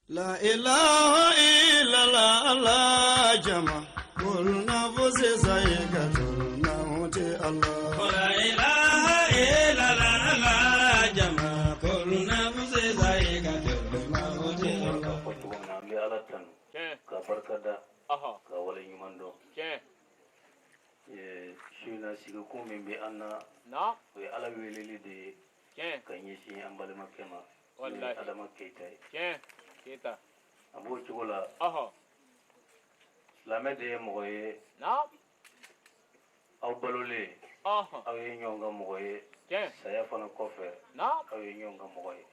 La ilaha illallah la jama kulna vose sayega tulna hote Allah. La ilaha illallah la jama kulna vose sayega tulna hote Allah. Nambi alatan ka barkada ka wala yumando shina siga kumi bi anna na we ala weleli de kan yishi ambale makema wallahi adama keita kita abo chugola aha lame de moye na aw balole aha aw nyonga moye saya fana kofe na aw nyonga moye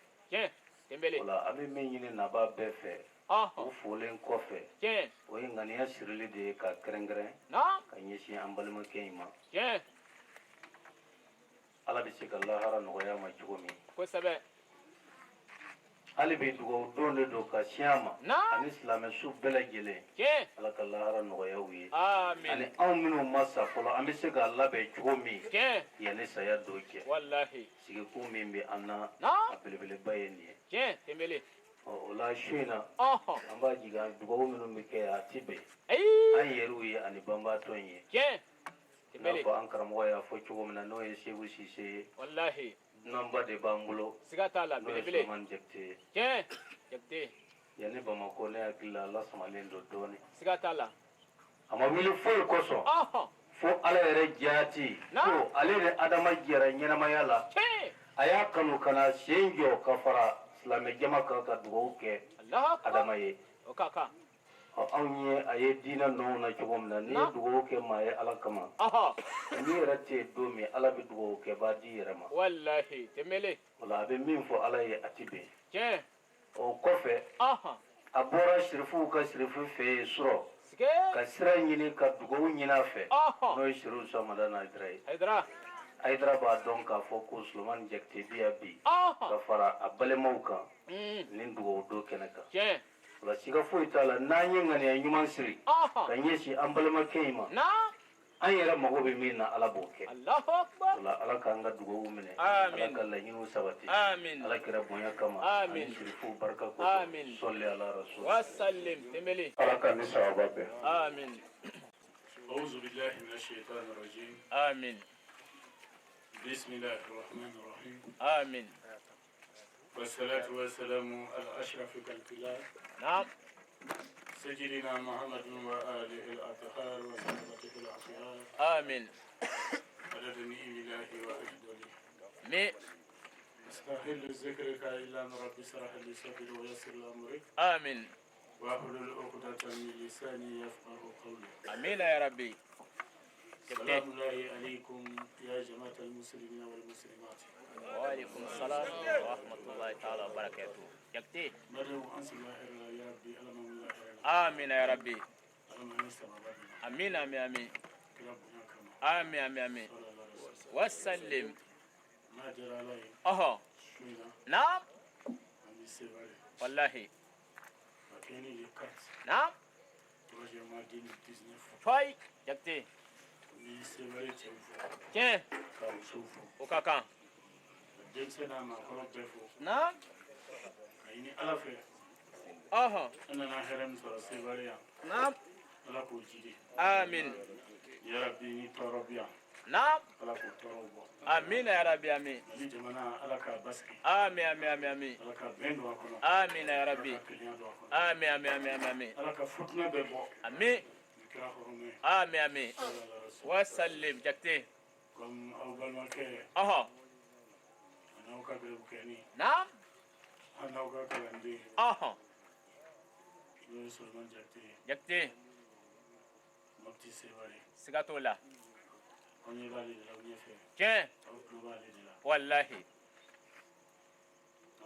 tembele wala abi menyini na ba befe aha o folen kofe o ngani ya sirili de ka krengre na kan yishi ambale makema ala bi se ka lahara nɔgɔya ma cogo min kosɛbɛ hali bi dugawu don de don ka siyama na ani silamɛ su bɛɛ lajɛlen ala ka lahara nɔgɔya u ye amin ani anw minnu ma sa fɔlɔ an bɛ se k'a labɛn cogo min yanni saya don cɛ wallahi sigikun min bɛ an na na a belebeleba ye nin ye tembele o la su in na aha an b'a jigin dugawu minnu bɛ kɛ a ti bɛn ai an yɛrɛw ye ani banbaatɔ ye i n'a tembele fɔ an karamɔgɔ y'a fɔ cogo min na n'o ye Seku Sise ye wallahi nɔnba de b'an bolo siga t'a la n'o ye belebele Suleman Jakite Jakite yanni Bamako ne hakili la ala samalen don dɔɔnin siga t'a la a ma wuli foyi kosɔn aha fo ala yɛrɛ jaati ko ale ni adama jɛra ɲɛnamaya la a y'a kanu ka na sen jɔ ka fara silamɛ jama kan ka dugawu kɛ adama ye o ka kan anw ye a ye diinɛ nɔw na cogo min na n'i ye dugawu kɛ maa ye ala kama n'i yɛrɛ tɛ yen don min ala bɛ dugawu kɛ b'a di yɛrɛ ma wallahi tembele wala a bɛ min fɔ ala ye a ti bɛn o kɔfɛ aha a bɔra sirifuw ka sirifu fɛ yen sɔrɔ ka sira ɲini ka dugawu ɲini a fɛ n'o ye sirifu Samadana Hayidara ye Hayidara b'a dɔn k'a fɔ ko Suleman Jakite bi yan bi ka fara a balimaw kan ni dugawu don kɛnɛ kan wala siga foyi t'a la n'an ye ŋaniya ɲuman siri ka ɲɛsin an balimakɛ in ma an yɛrɛ mago bɛ min na ala b'o kɛ wala ala k'an ka dugawu minɛ ala ka laɲiniw sabati ala kɛra bonya kama ani sirifuw barika kosɔn sɔli ala rasul wasallim tembele ala ka ni sababa bɛn amin أعوذ بالله من الشيطان الرجيم amin بسم الله الرحمن الرحيم amin والصلاة والسلام على أشرف خلق الله نعم سيدنا محمد وآله الأطهار وصحبه الأخيار amin عدد نعم الله وأجدله me استحل ذكرك إلا من رب اشرح لي صدري ويسر لي أمري amin واحلل عقدة من لساني يفقه قولي amin ya rabbi سلام الله عليكم يا جماعة المسلمين والمسلمات وعليكم السلام ورحمة الله تعالى وبركاته Jakite مدعو أنس الله يا ربي ألم الله amin ya rabbi ألم أنس بابنا amin amin amin كربنا كما amin amin amin صلى الله عليه وسلم wasallim ما جرى عليه aha شوينا نعم عندي سيبالي wallahi وكيني لكات نعم projet ma 2019 toy Jakite ni sɛbɛrɛ cɛw fɔ ka musow fɔ o ka kan ka denmisɛn n'a maakɔrɔ bɛɛ fɔ نعم ka ɲini ala fɛ aha an nana hɛrɛ min sɔrɔ sɛbɛrɛ yan نعم ala k'o jidi amin yarabi ni tɔɔrɔ bi yan نعم ala k'o tɔɔrɔ bɔ amin ya rabbi amin ni jamana ala k'a basigi amin amin amin amin ala ka bɛn don a kɔnɔ amin ya ala rabbi ka kelenya don a kɔnɔ amin amin amin amin amin ala ka fitinɛ bɛɛ bɔ amin ni kira hɔrɔmɛ amin amin wasallim Jakite comme aw balimakɛ aha a n'aw ka gɛrɛbukɛni نعم an n'aw ka kalanden aha n'o ye Suleman Jakite ye Jakite mɔpti sɛbɛrɛ siga t'o la aw ɲɛ b'ale de la aw ɲɛfɛ aw tulo b'ale de la wallahi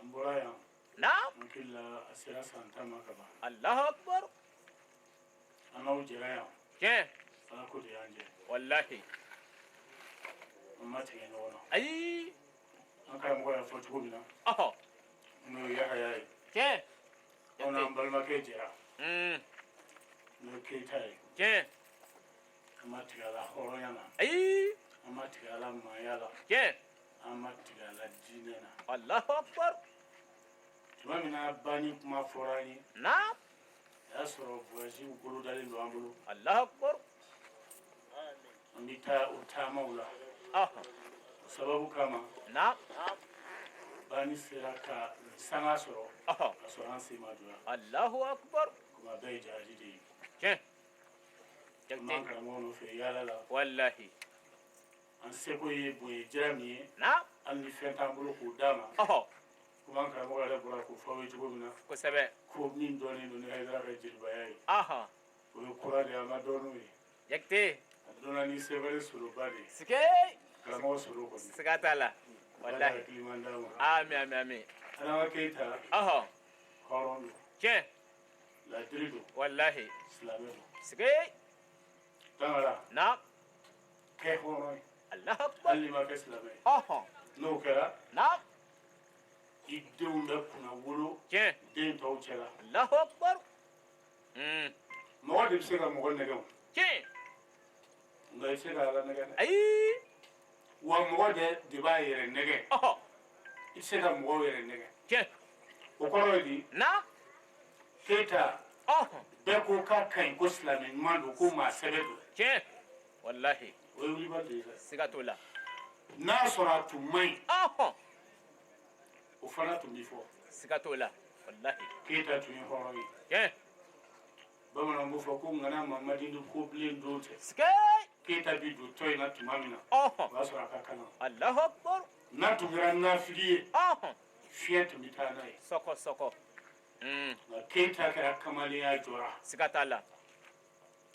an bɔra yan نعم an hakili la a sera san 10 ma ka ban الله أكبر an n'aw jɛra yan ala ko de y'an jɛ والله an ma tigɛ ɲɔgɔn na أي an karamɔgɔ y'a fɔ cogo min na أهو n'o ye Yahaya ye aw n'an balimakɛ jɛra n'o ye Keyita ye an ma tigɛ a la hɔrɔnya na أي an ma tigɛ a la maaya la an ma tigɛ a la diinɛ na الله أكبر tuma min na bani kuma fɔra an ye naam a y'a sɔrɔ voyage bolo dalen don an bolo allahu akbar an bɛ taa o taamaw la aha o sababu kama naam bani sera ka sanga sɔrɔ aha ka sɔrɔ an sen ma don yan allahu akbar kuma bɛɛ ye jahaji de ye tiɲɛ an b'an jakite karamɔgɔ nɔfɛ yaala la wallahi an seko ye bonya jira min ye naam hali ni fɛn t'an bolo k'o d'a ma aha komi an karamɔgɔ yɛrɛ bɔra k'o fɔ aw ye cogo min na kosɛbɛ ko min dɔnnen don ni hayidara ka jelibaya ye aha o ye kura de ye an ma dɔn n'o ye jakite a donna ni sɛbɛnni soroba de ye sike karamɔgɔ soro kɔni siga t'a la ala wallahi hakili man d'a ma ami ami ami adama keyita aha hɔrɔn don tiɲɛ ladiri don wallahi silamɛ don sike tangara naam kɛ hɔrɔn ye allahu akbar hali n'i ma kɛ silamɛ ye aha n'o kɛra naam i denw bɛ kunna wolo tiɲɛ den tɔw cɛla allahu akbar mɔgɔ de bɛ se ka mɔgɔ nɛgɛ o tiɲɛ nka i tɛ se ka ala nɛgɛ dɛ ayi wa mɔgɔ de b'a yɛrɛ nɛgɛ aha i tɛ se ka mɔgɔw yɛrɛ nɛgɛ tiɲɛ o kɔrɔ ye di naam keyita aha bɛɛ ko k'a ka ɲi ko silamɛ ɲuman don ko maa sɛbɛ don tiɲɛ wallahi o ye wulibali de ye dɛ siga t'o la n'a sɔrɔ a tun man ɲi aha o fana tun bɛ fɔ siga t'o la wallahi keyita tun ye hɔrɔn ye tiɲɛ bamananw b'o fɔ ko ŋana mamadi ni ko bilen don tɛ sike keyita bi don tɔ in na tuma min na aha o b'a sɔrɔ a ka kalan allahu akbar n'a tun kɛra nafili ye aha fiɲɛ tun bɛ taa n'a ye sɔkɔ sɔkɔ nka keyita kɛra kamalenya jɔra siga t'a la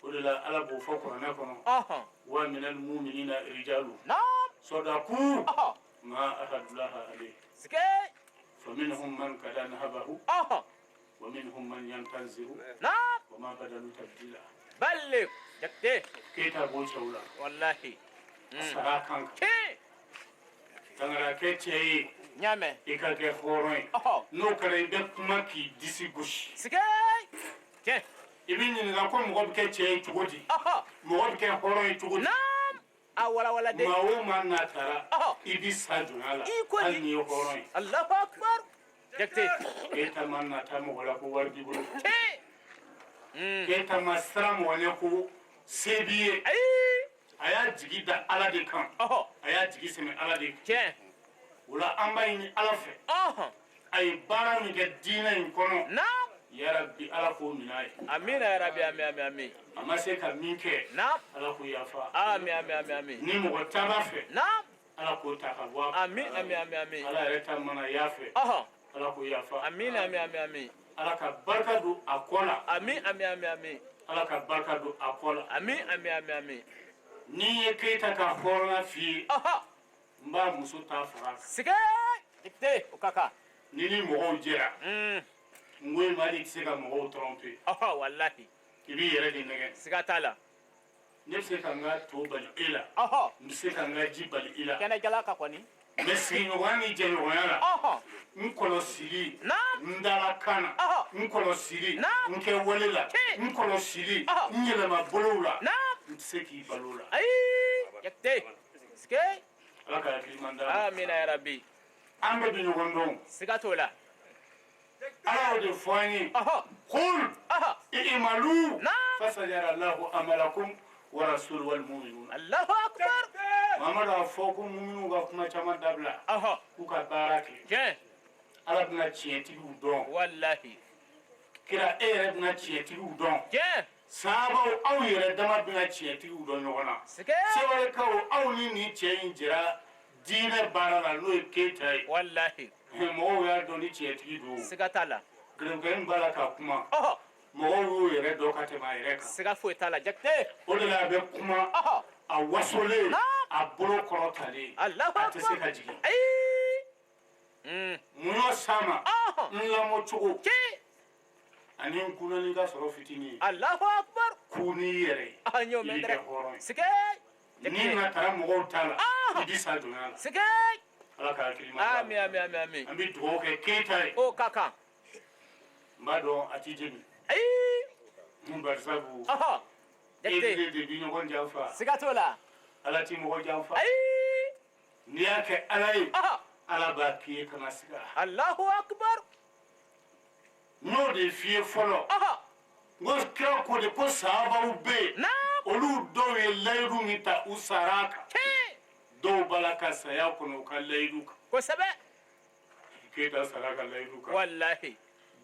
o de la ala b'o fɔ kuranɛ kɔnɔ aha wa minal muminina rijalu naam sadaku aha ma ahadulaha alayhi sike فمنهم من كدا نهبه aha ومنهم من ينتظر naam وما بدلوا تبديلا ballig jakite كيتا بوچولا wallahi سرا كانك tiɲɛ tangara ke cɛye ɲaamɛ i ka kɛ hɔrɔn ye aha n'o kɛra i bɛ kuma k'i disi gosi sike tiɲɛ i bɛ ɲininka ko mɔgɔ bɛ kɛ cɛ ye cogo di aha mɔgɔ bɛ kɛ hɔrɔn ye cogo di naam a walawala de maa o maa n'a taara Ɔhɔ. i bɛ sa jɔnya la I ko di. hali n'i ye hɔrɔn ye allahu akbar jakite keyita ma nata mɔgɔ la ko wari b'i bolo tiɲɛ keyita ma siran mɔgɔ ɲɛ ko se b'i ye ayi a y'a jigi da ala de kan ɔhɔ a y'a jigi sɛmɛ ala de kan tiɲɛ o la an b'a ɲini ala fɛ ɔhɔn a ye baara min kɛ diinɛ in kɔnɔ naam yarabi ala k'o minɛ a ye amina ya rabbi ami ami ami a ma se ka min kɛ naam ala k'o yafa ami ami ami ami ni mɔgɔ ta b'a fɛ naam ala k'o ta ka bɔ a ami ami ami ami ala yɛrɛ ta mana y'a fɛ ɔhɔn ala k'o yafa amina ami ami ami ala ka barika don a kɔ la ami ami ami ami ala ka barika don a kɔ la ami ami ami ami n'i ye keyita ka hɔrɔnya f'i ye ɔhɔn n b'a muso ta fara a kan sike jakite o ka kan ni mɔgɔw jɛra n ko in ma hali i tɛ se ka mɔgɔw tromper ɔhɔn wallahi i b'i yɛrɛ de nɛgɛ siga t'a la ne bɛ se ka n ka to bali e la ɔhɔn n bɛ se ka n ka ji bali i la kɛnɛjala ka kɔni mɛ sigiɲɔgɔnya ni jɛɲɔgɔnya la ɔhɔn n kɔlɔsili naam n dala kan na ɔhɔn n kɔlɔsili Naam. n kɛ wale la Tiɲɛ. n kɔlɔsili Ɔhɔn. n yɛlɛma bolow la naam n tɛ se k'i balo o la ayi jakite sike ala ka hakiliman d'a ma amina ya rabbi an bɛɛ bɛ ɲɔgɔn dɔn siga t'o la ala y'o de fɔ an ye ɔhɔn kul ɔhɔn i'malu Naam. fasayara allahu amalakum wa rasuluhu wal mu'minun allahu akbar mamadu a fɔ ko muminu ka kuma caman dabila ɔhɔn k'u ka baara kɛ tiɲɛ ala bɛna tiɲɛtigiw dɔn wallahi kira e yɛrɛ bɛna tiɲɛtigiw dɔn tiɲɛ sahabaw aw yɛrɛ dama bɛna tiɲɛtigiw dɔn ɲɔgɔn na sike sewalekaw aw ni nin cɛ in jɛra diinɛ baara la n'o ye keyita ye wallahi mɔgɔw y'a dɔn ni tiɲɛtigi don siga t'a la gɛrɛgɛrɛ b'a la ka kuma ɔhɔn mɔgɔw y'o yɛrɛ dɔn ka tɛmɛ a yɛrɛ kan siga foyi t'a la jakite o de la a bɛ kuma ɔhɔn a wasolen Naam. a bolo kɔrɔtalen allahu a tɛ se ka akbar jigin ayi mun y'o s'a ma ɔhɔn n lamɔ cogo tiɲɛ ani n kunnani ka sɔrɔ fitinin ye allahu akbar k'u n'i yɛrɛ ye an y'o i mɛn bɛ dɛrɛ kɛ hɔrɔn ye sike ni jakite na taara mɔgɔw ta la Ɔhɔn. i bɛ sa donna la sike ala ka hakili ami ami ami ami an bɛ dugawu kɛ keyita ye o ka kan n b'a dɔn a t'i jeni ayi bari sabu ɔhɔn e jakite de bɛ ɲɔgɔn janfa siga t'o la ala ti mɔgɔ janfa ayi n'i y'a kɛ ala ye ɔhɔn ala b'a k'i ye kana siga allahu akbar n'o de f'i ye fɔlɔ n ko kira ko de ko sahabaw bɛ yen olu dɔw ye layidu min ta u sara a kan dɔw b'a la ka saya kɔnɔ u ka layidu kan kosɛbɛ Keyita sara ka layidu kan wallahi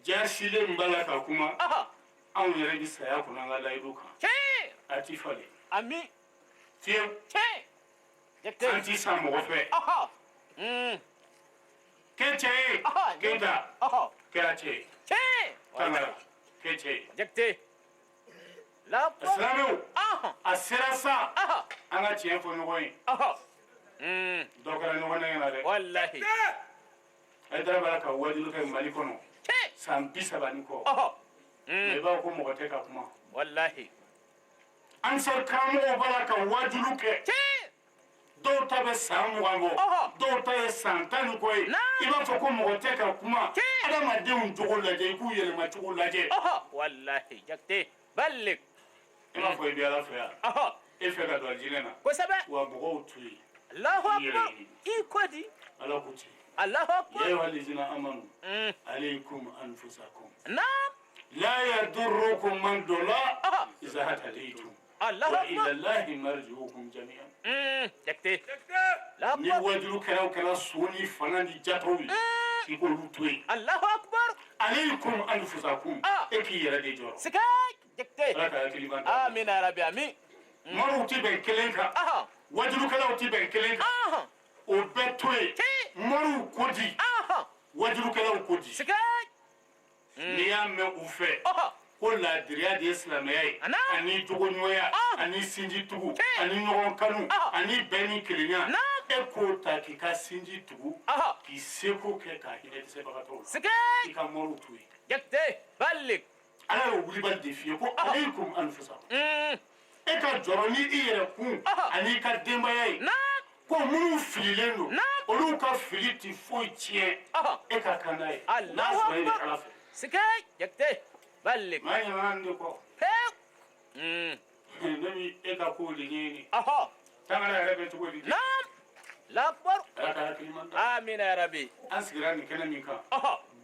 jaasilen min b'a la ka kuma anw yɛrɛ bɛ saya kɔnɔ an ka layidu kan a ti falen ami fiyewu an ti san mɔgɔ fɛ kɛ cɛ ye Keyita kɛra cɛ ye Tangara kɛ cɛ ye jakte la silamɛw a sera sa an ka tiɲɛ fɔ ɲɔgɔn ye dɔ kɛra ɲɔgɔn nɛgɛ na dɛ wallahi Hayidara b'a la ka wajulu kɛ Mali kɔnɔ san 30 ni kɔ mais i b'a fɔ ko mɔgɔ tɛ ka kuma wallahi ansar karamɔgɔw b'a la ka wajulu kɛ dɔw ta bɛ san 20 bɔ dɔw ta ye san 10 ni kɔ ye i b'a fɔ ko mɔgɔ tɛ ka kuma adamadenw jogo lajɛ i k'u yɛlɛma cogo lajɛ wallahi jakte ballik i b'a fɔ i bɛ Ala fɛ yan e fɛ ka don alijinɛ na kosɛbɛ wa mɔgɔw to yen Allahu akbar i kodi Ala ko ten Allahu akbar يا أيها الذين آمنوا عليكم أنفسكم نعم لا يضركم من ضل إذا هتديتم وإلى الله مرجعكم جميعا jakte ni wajulu kɛra kɛra soni fana ni jataw ye i k'olu to yen Allahu akbar alaykum anfusakum e k'i yɛrɛ de jɔrɔ sikai jakte Ala ka hakili man amin ya rabbi amin mariw ti bɛn kelen kan wajulukɛlaw ti bɛn kelen kan o bɛɛ to yen mariw ko di wajulukɛlaw ko di sikai n'i y'a mɛn u fɛ ko laadiriya de ye silamɛya ye ani jogoɲɔgɔnya ani sinji tugu ani ɲɔgɔn kanu ani bɛn ni kelenya e k'o ta k'i ka sinji tugu k'i seko kɛ k'a hinɛ dɛsɛbagatɔw la i ka mɔriw to yen jakte ballik ala y'o wulibali de f'i ye ko alaykum anfusakum e ka jɔrɔ ni i yɛrɛ kun ani i ka denbaya ye ko minnu fililen don olu ka fili ti foyi tiɲɛ e ka kan n'a ye n'a sɔrɔ e bɛ ala fɛ sikai jakte ballik maa ɲamana de kɔ ne bi e ka kow de ɲɛɲini tangara yɛrɛ bɛ cogo di naam la akbar ala ka hakili man da amin ya rabbi an sigira nin kɛnɛ min kan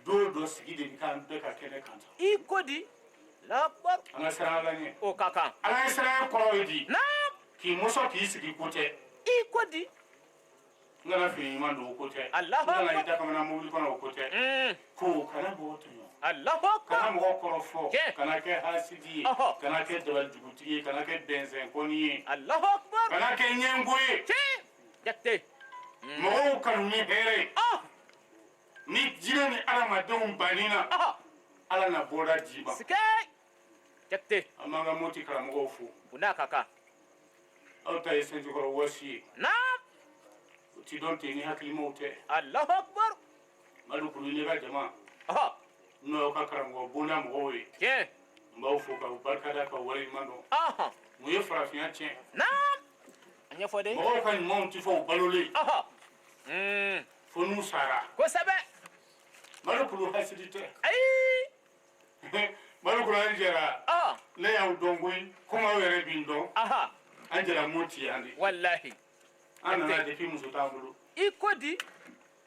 don dɔ sigi de bi k'an bɛɛ ka kɛnɛ kan ta i kodi la akbar an ka siran ala ɲɛ o ka kan ala ye siranya kɔrɔ ye di naam k'i mɔsɔn k'i sigi ko tɛ i kodi n kana fini ɲuman don o ko tɛ Allahu n kana akbar i da kamana mobili kɔnɔ o ko tɛ ko kana mɔgɔ tɔɲɔ Allahu akbar kana mɔgɔ kɔrɔ fɔ kana kɛ hasidi ye kana kɛ dabalijugutigi ye kana kɛ bɛnsɛnkɔni ye Allahu akbar kana kɛ ɲɛngo ye jakte mɔgɔw kanu ni hɛrɛ ye ni jinɛ ni adamadenw banina ala na bɔda d'i ma sikai jakte an b'an ka moti karamɔgɔw fo una ka kan aw ta ye sɛnjikɔrɔ wɔsi ye naam o ti dɔn ten ni hakilimaw tɛ Allahu akbar madu kulu ne ka jama n'o y'aw ka karamɔgɔ bonda mɔgɔw ye tiɲɛ n b'aw fo k'aw barikada k'aw waleɲuman dɔn mun ye farafinya tiɲɛ naam a ɲɛfɔ de mɔgɔw ka ɲumanw ti fɔ u balolen fo n'u sara kosɛbɛ madu kulu hasidi tɛ ayi madu kulu an jɛra ne y'aw dɔn koyi komi aw yɛrɛ b'i dɔn an jɛra moti yan de wallahi an nana depuis muso t'an bolo i kodi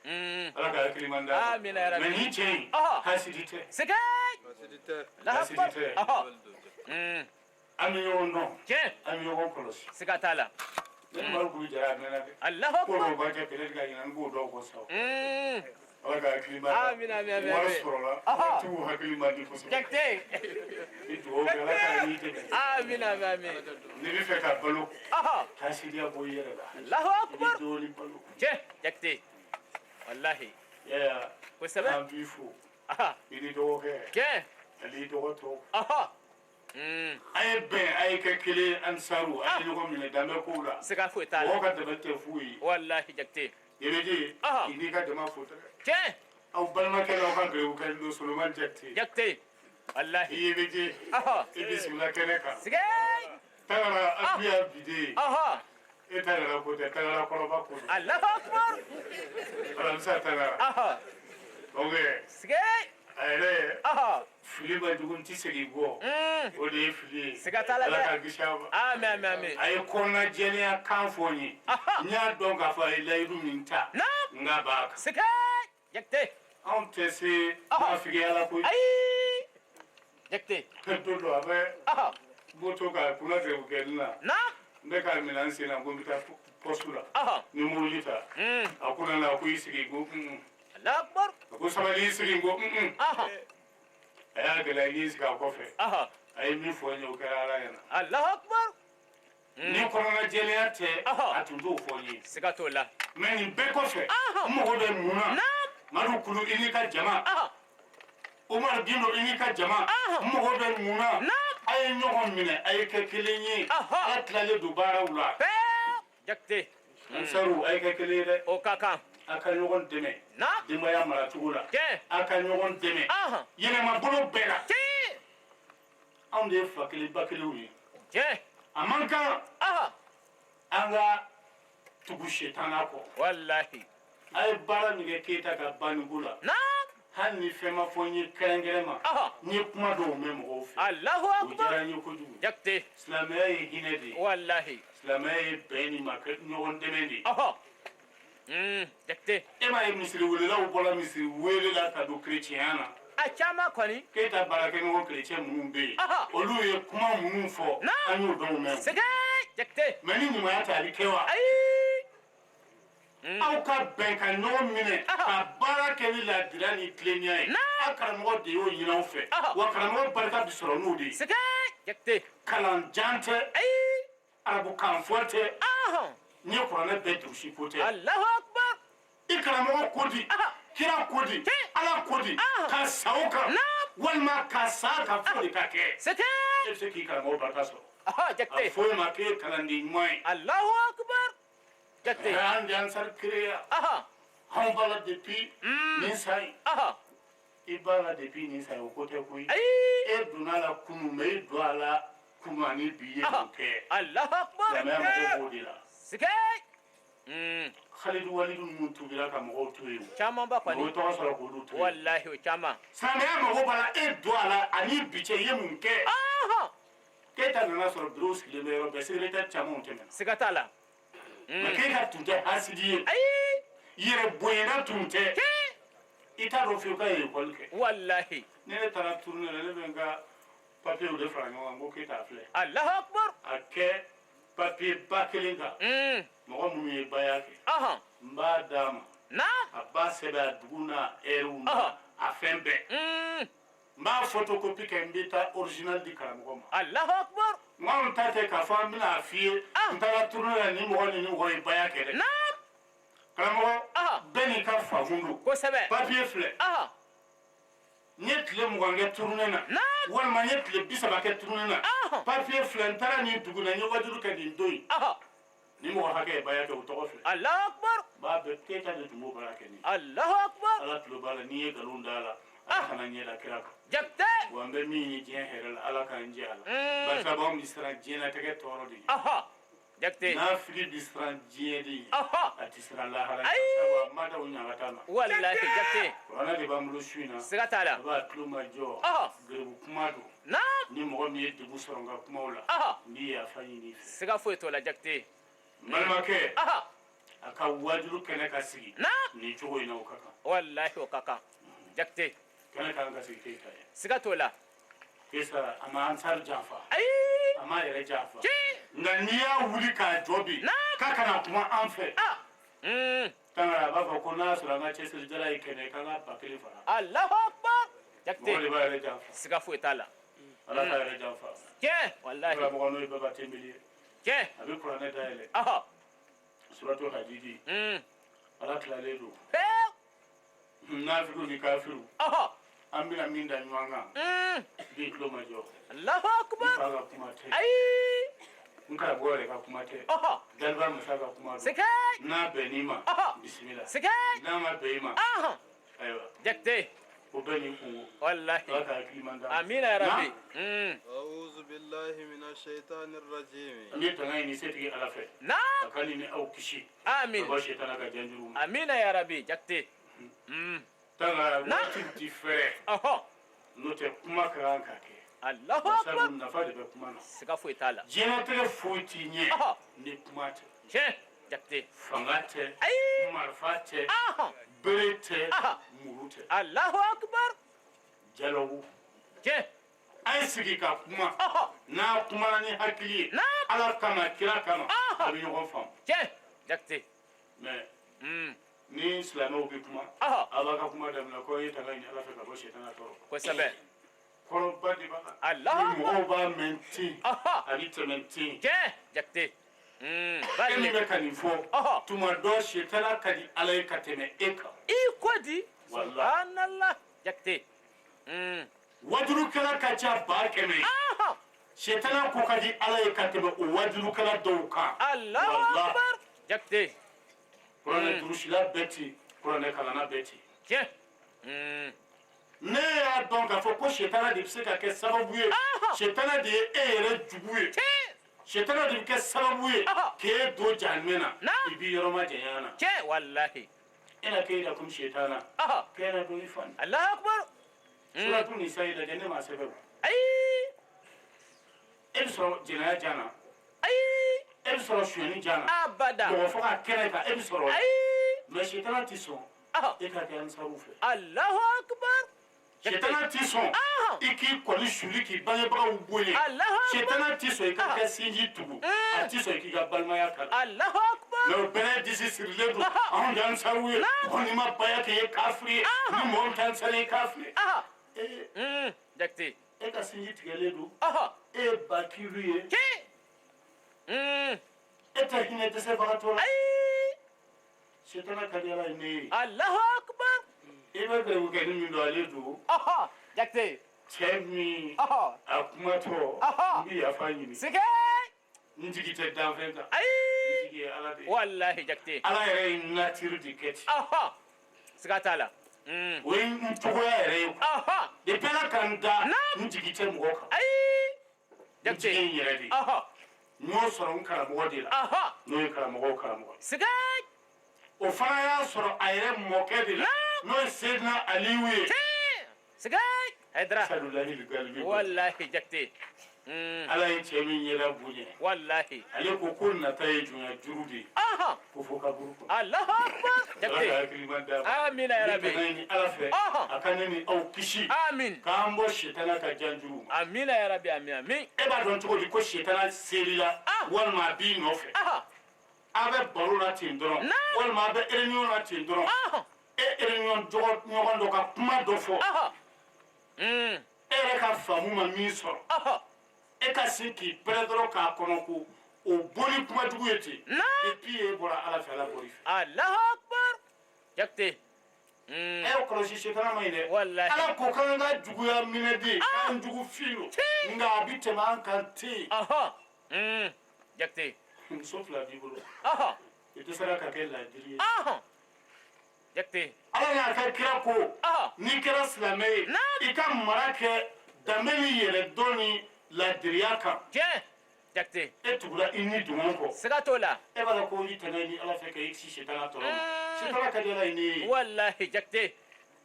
ala ka hakili man da amin ya rabbi mais ni cɛ in hasidi tɛ sikai hasidi tɛ an bɛ ɲɔgɔn dɔn tiɲɛ an bɛ ɲɔgɔn kɔlɔsi siga t'a la ne ni madu kulu jɛra a mɛnna dɛ Allahu ko dɔw akbar b'a kɛ peut-être ka ɲinɛ n b'o dɔw kɔ sa ala ka hakili man da amin amin amin wari sɔrɔla tigiw hakili man di kosɛbɛ jakte ni dugawu kɛ ala ka n'i dɛmɛ amin amin amin n'i bɛ fɛ ka balo hasidiya bɔ i yɛrɛ la Allahu i akbar bɛ dɔɔnin balo tiɲɛ jakte wallahi yaya kosɛbɛ an b'i fo i ni dɔgɔkɛ tiɲɛ ani dɔgɔtɔ a a ye bɛn a ye kɛ kelen an saru a ye ɲɔgɔn minɛ danbɛ kow la siga foyi t'a mɔgɔ la ka dɛmɛ tɛ fu ye wallahi jakte yɛrɛje i n'i ka jama fo tɛ tiɲɛ aw balimakɛ n'aw ka gɛrɛw kɛ don solomani jakite jakte wallahi i yɛrɛje i bisimila kɛnɛ kan sigai tagara abiya bide e tagara ko tɛ tagara kɔrɔba ko don Allahu akbar alamisa tagara donc sigai a yɛrɛ fili ma jugu n ti segin bɔ o de ye fili ye siga t'a la ala ka dɛ kisi a ma amin amin amin a ye kɔnɔna jɛlenya kan fɔ n ye n y'a dɔn k'a fɔ a ye layidu min ta naam n ka b'a kan sigai jakte anw tɛ se mafigiya la koyi ayi jakte don dɔ a bɛ moto ka kuna tigɛ kɛ nin na na n bɛ ka minɛn sen na ko n bɛ taa poste la ni mobili ta a ko ne la ko i sigi ko Allahu akbar a ko sabali i sigi ko a y'a gɛlɛya i y'i sigi a kɔfɛ a ye min fɔ n ye o kɛra ala ɲɛna Allahu akbar ni kɔnɔna jɛlenya tɛ a tun t'o fɔ n ye siga t'o la mais nin bɛɛ kɔfɛ n mago bɛ mun na Madu Kulu i n'i ka jama Umar Gindo i n'i ka jama n mago bɛ mun na a ye ɲɔgɔn minɛ a ye kɛ kelen ye ala tilalen don baaraw la jakte ansaru a ye kɛ kelen ye dɛ o ka kan a ka ɲɔgɔn dɛmɛ denbaya maracogo la a ka ɲɔgɔn dɛmɛ yɛlɛma bolo bɛɛ la anw de ye fa kelen ba kelenw ye a man kan an ka tugu sitana kɔ wallahi a ye baara min kɛ Keyita ka baniku la hali ni fɛn ma fɔ n ye kɛrɛnkɛrɛn ma n ye kuma dɔw mɛn mɔgɔw fɛ Allahu o akbar diyara n ye kojugu jakte silamɛya ye hinɛ de ye wallahi silamɛya ye bɛn ni ɲɔgɔn dɛmɛ de ye jakte e m'a ye misiri welelaw bɔra misiri wele la ka don kerecɛnya na a caman kɔni Keyita baarakɛɲɔgɔn kerecɛn minnu bɛ yen olu ye kuma minnu fɔ an y'o dɔw mɛn siga jakte mais ni ɲumanya tɛ a bɛ kɛ wa aw ka bɛn ka ɲɔgɔn minɛ ka baara kɛ ni ladira ni tilennenya ye a karamɔgɔ de y'o ɲini aw fɛ wa karamɔgɔ barika bi sɔrɔ n'o de ye siga jakte kalan jan tɛ arabukan fɔ tɛ n ye kuranɛ bɛɛ durusi ko tɛ Allahu akbar i karamɔgɔ ko di kira ko di ala ko di ka sa o kan walima ka sa ka fɔ de ka kɛ siga e bɛ se k'i karamɔgɔ barika sɔrɔ a jakte fɔ e ma k'e ye kalanden ɲuman ye Allahu akbar jakte an de ansar créer anw b'a la depuis nin san ye i b'a la depuis nin san ye o ko tɛ koyi e donna la kunun mais i don a la kunun ani bi ye o kɛ Allahu akbar silamɛya mɔgɔw b'o de la siga Khalidu Walidu ninnu tubira ka mɔgɔw to yen caman ba o kɔni ye tɔgɔ sɔrɔ k'olu to yen wallahi o caman silamɛya mɔgɔw b'a la e don a la ani bi cɛ i ye mun kɛ Keyita nana sɔrɔ bureau sigilen bɛ yɔrɔ bɛɛ secrétaire camanw tɛmɛna siga t'a la mais Keyita tun tɛ hasidi ye yɛrɛ bonyana tun tɛ i t'a dɔn fiyewu k'a ye école kɛ wallahi ni ne taara tournée la ne bɛ n ka papier de fara ɲɔgɔn kan ko Keyita filɛ Allahu akbar a kɛ papier ba kelen kan mɔgɔ minnu ye baya kɛ n b'a d'a ma a b'a sɛbɛn a dugu n'a heure na a fɛn bɛɛ n b'a photocopie kɛ n bɛ taa original di karamɔgɔ ma Allahu akbar n anw ta tɛ k'a fɔ an bɛna a f'i ye n taara tournée la ni mɔgɔ ni mɔgɔ ye baya kɛ dɛ karamɔgɔ bɛɛ n'i ka faamu don kosɛbɛ papier filɛ n ye tile 20 kɛ tournée na walima n ye tile 30 kɛ tournée na papier filɛ n taara nin dugu la n ye wajulu kɛ nin don in ni mɔgɔ hakɛ ye baya kɛ o tɔgɔ filɛ Allahu akbar b'a bɛɛ Keyita de tun b'o baara kɛ nin Allahu akbar ala tulo b'a la n'i ye nkalon da a la ala kana ɲɛda kira kan jakte wa n bɛ min ye diɲɛ hɛrɛ la ala k'an jɛ a la barisa b'anw bi siran diɲɛlatigɛ tɔɔrɔ de ye jakte n'a fili bi siran diɲɛ de ye a ti siran lahara Ayi. sabu a ma da o ɲagata ma wallahi jakte kuranɛ de b'an bolo su in na siga t'a la a b'a tulo ma jɔ garibu kuma don ni mɔgɔ min ye degun sɔrɔ n ka kumaw la n b'i yafa ɲini i fɛ siga foyi t'o la jakte n balimakɛ a ka wajulu kɛnɛ ka sigi nin cogo in na o ka kan wallahi o ka kan jakte kɛnɛ ka kan ka sigi Keyita ye siga t'o la Kesa a ma ansar janfa ayi a ma yɛrɛ janfa nka n'i y'a wuli k'a jɔ bi k'a kana kuma an fɛ tangara a b'a fɔ ko n'a sɔrɔ an ka cɛsirijala ye kɛnɛ k'an ka ba kelen fara Allahu akbar mɔgɔ de jakte b'a yɛrɛ janfa siga foyi t'a la ala k'a yɛrɛ janfa tiɲɛ wallahi karamɔgɔ n'o ye baba tembeli ye tiɲɛ a bɛ kuranɛ dayɛlɛ suratu hadidi ala tilalen don nafigiw ni kafiru an bɛna min da ɲɔgɔn kan bi tulo ma jɔ Allahu n akbar fa ka kuma tɛ ayi n karamɔgɔ yɛrɛ ka kuma tɛ daliba musa ka kuma don siga n'a bɛnn'i ma bisimila siga n'a ma bɛn i ma ayiwa jakte o bɛɛ n'i kungo wallahi ala ka hakiliman d'a ma amina ya rabbi أعوذ بالله من الشيطان الرجيم an bɛ tanga ɲini setigi ala fɛ a ka nin ni aw kisi ka amin bɔ sitana ka janjuru ma amina ya rabbi jakte tanga waati ti fɛrɛ n'o tɛ kuma ka kan ka kɛ Allahu akbar sabu nafa de bɛ kuma na siga foyi t'a la diɲɛlatigɛ foyi t'i ɲɛ ni kuma tɛ tiɲɛ jakte fanga tɛ ayi marifa tɛ bere tɛ muru tɛ Allahu akbar jalawu tiɲɛ sigi ka kuma n'a kumana ni hakili ye ala kama kira kama a bɛ ɲɔgɔn faamu tiɲɛ jakite mais ni silamɛw bɛ kuma a b'a ka kuma daminɛ ko e tanga ɲini ala fɛ ka bɔ sitana tɔɔrɔ kosɛbɛ kɔrɔba de b'a la Allahu ni mɔgɔw b'a mɛn ten a bɛ tɛmɛ ten tiɲɛ jakite e min bɛ ka nin fɔ tuma dɔ sitana ka di ala ye ka tɛmɛ e kan i ko di subhanallah jakite wajulukɛla ka ca 100,000 sitana ko ka di ala ye ka tɛmɛ o wajulukɛla dɔw kan Allahu akbar jakite kuranɛ durusila bɛɛ ten kuranɛ kalana bɛɛ ten tiɲɛ ne y'a dɔn k'a fɔ ko sitana de bɛ se ka kɛ sababu ye sitana de ye e yɛrɛ jugu ye sitana de bɛ kɛ sababu ye k'e don jahanama na i b'i yɔrɔ ma janya na tiɲɛ wallahi e na k'e da komi sitana k'e na don i fan Allahu akbar suratu nisa yi lajɛ ne ma sɛbɛn o ayi e bɛ sɔrɔ jɛnɛya jana ayi e bɛ sɔrɔ sonyɛni jana abada mɔgɔ fɔ ka kɛnɛ kan e bɛ sɔrɔ ayi mɛ sitana ti sɔn e ka kɛ ansaru fɛ Allahu akbar sitana ti sɔn i k'i kɔli suli k'i bangebagaw bonya sitana ti sɔn i ka kɛ sinji tugu a ti sɔn i k'i ka balimaya kala Allahu akbar mɛ o bɛɛ disi sirilen don anw de ansaru ye ko n'i ma baya kɛ i ye kafiri ye ni mɔgɔ min tɛ ansari ye kafiri ye jakite e ka sinji tigɛlen don e ye bakilu ye e tɛ hinɛ dɛsɛbagatɔ la sitana ka di ala ye ne ye Allahu akbar i bɛ gɛrɛbu kɛ ni min don ale don jakite cɛ min a kumatɔ n bɛ yafa ɲini sike n jigi tɛ danfɛn kan ayi n jigi ye ala de ye wallahi jakite ala yɛrɛ ye natiri de kɛ ten siga t'a la o ye n cogoya yɛrɛ ye kuwa depuis ala ka n da n jigi tɛ mɔgɔ kan ayi n jigi ye n yɛrɛ de ye n y'o sɔrɔ n karamɔgɔ de la n'o ye karamɔgɔw karamɔgɔ ye siga o fana y'a sɔrɔ a yɛrɛ mɔkɛ de la n'o ye seyidina aliyu ye siga haydara sadulahi galibi wallahi jakite ala ye cɛ min ɲɛda bonya wallahi ale ko nata ye jɔnya juru de ye ko fo kaburu kɔnɔ Allahu akbar ala ka jakite hakilima d'a ma amina ya ne rabbi tɛna ɲini ala fɛ a ka ne ni aw kisi amin k'an bɔ sitana ka jan juru ma amina ya rabbi amin e b'a dɔn cogo di ko sitana serila walima a b'i nɔfɛ a bɛ baro la ten dɔrɔn walima a bɛ réunion la ten dɔrɔn e réunion ɲɔgɔn dɔ ka kuma dɔ fɔ e yɛrɛ ka faamu ma min sɔrɔ e ka sin k'i pɛrɛ dɔrɔn k'a kɔnɔ ko o boli kumajugu ye ten depuis e bɔra ala fɛ ala bɔr'i fɛ Allahu akbar jakite e y'o kɔlɔsi sitana ma ɲi dɛ wallahi ala ko k'an ka juguya minɛ de k'an jugu fin don nka a bi tɛmɛ an kan ten jakite muso fila b'i bolo i tɛ sera ka kɛ ladiri ye jakite ala n'a ka kira ko n'i kɛra silamɛ ye i ka mara kɛ danbe ni yɛrɛ dɔn ni ladiriya kan tiɲɛ jakite e tugura i ni dungɔ kɔ siga t'o la e b'a dɔn ko i tɛnɛ ni ala fɛ ka i kisi sitana tɔɔrɔ ma sitana ka di ala ye ne ye wallahi jakite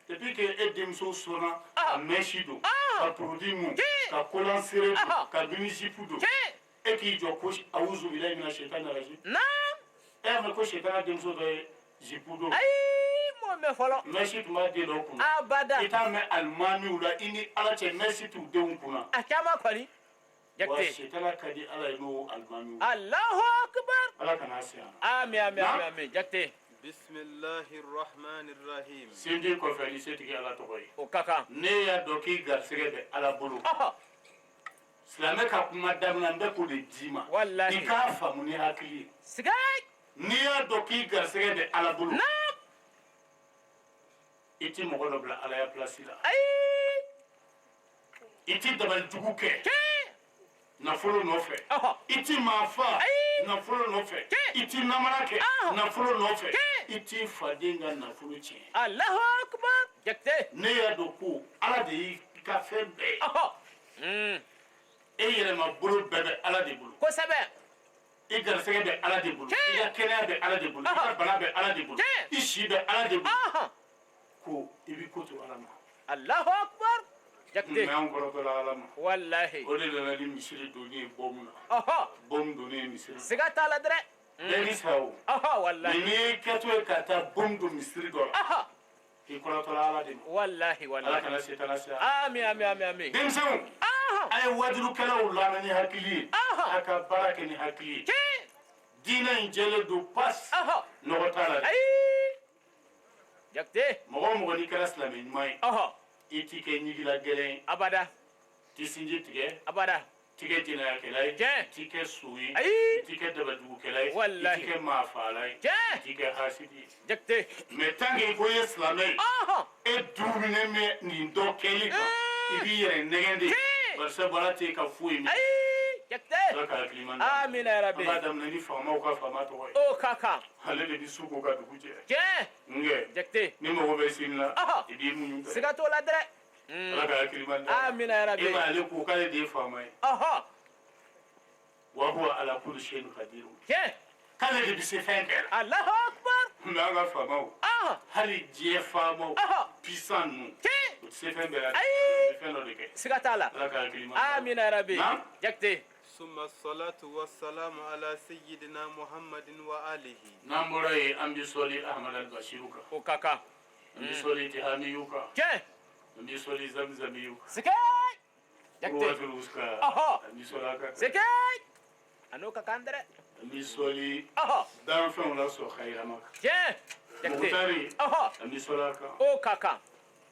depuis que e denmuso sɔnna ka mɛsi don ka produit mun ka kolan seere don ka minisipu don e k'i jɔ ko awuzu bilayi mina sitana rajim e y'a mɛn ko sitana denmuso dɔ ye zipu don ayi m'o mɛn fɔlɔ mɛsi tun b'a den dɔw kunna abada i t'a mɛn alimamiw la i ni ala cɛ mɛsi t'u denw kunna a caman kɔni wa jakite sitana ka di ala ye n'o alimamiw Allahu akbar ala kana se yan amin amin amin jakite bismillahi rahmani rahim sinji kɔfɛ ni setigi ala tɔgɔ ye o ka kan ne y'a dɔn k'i garisɛgɛ bɛ ala bolo silamɛ ka kuma daminɛ n bɛ k'o de d'i ma wallahi i k'a faamu ni hakili ye siga n'i y'a dɔn k'i garisɛgɛ bɛ ala bolo i ti mɔgɔ dɔ bila ala ya pilasi la ayi i ti dabalijugu kɛ nafolo nɔfɛ i ti maa fa Ayi. nafolo nɔfɛ i ti namara kɛ nafolo nɔfɛ i ti faden ka nafolo tiɲɛ Allahu akbar jakite ne y'a dɔn ko ala de y'i ka fɛn bɛɛ ye e yɛrɛma bolo bɛɛ bɛ ala de bolo kosɛbɛ i garisɛgɛ bɛ ala de bolo i ka kɛnɛya bɛ ala de bolo i ka bana bɛ ala de bolo i si bɛ ala de bolo ko i bɛ ko to ala ma Allahu akbar jakite mɛ an kɔrɔtɔla ala ma wallahi o de nana ni misiri donni ye bɔmu na bɔmu donni ye misiri siga t'a la dɛrɛ bɛɛ ni sa o wallahi mɛ n'i ye kɛtɔ ye ka taa bɔmu don misiri dɔ la k'i kɔrɔtɔla ala de ma wallahi ala wallahi kana setana se a amin amin amin amin denmisɛnw ay wajuru kala ulama ni hakili aka baraka ni hakili dina injele do pas no tala ay jakte mo ni kala islami mai itike nyigila gelen abada tisinji tige abada tike jina kelay tike suyi tike dabadugu kelay tike mafalay tike hasidi jakte me tangi ko islamay e dumine me ni do kelika ibi yere negende barsa balati ka fuyi mi jakte laka kliman amin ya rabbi abadam nani fama ko fama to o kaka hale de bisuko ka duguje nge jakte ni mo be sinna ibi mu siga to la dre laka kliman amin ya rabbi ima le ko kale de fama wa huwa ala kulli shay'in qadir kale de bise fenkel Allahu akbar nanga fama hali je fama pisan nu se fenkel fenlo de ke siga tala laka kliman amin ya rabbi jakte ثم الصلاة والسلام على سيدنا محمد وآله نمبري أمبي سولي أحمد البشيروكا وكاكا أمبي سولي تهامي يوكا أمبي سولي زمزم يوكا سكاي جاكتي رواتروسكا أمبي سولاكا سكاي أنوكا كاندرة أمبي سولي دارم فهم لا سو خير ماك جاكتي مختاري أمبي سولاكا وكاكا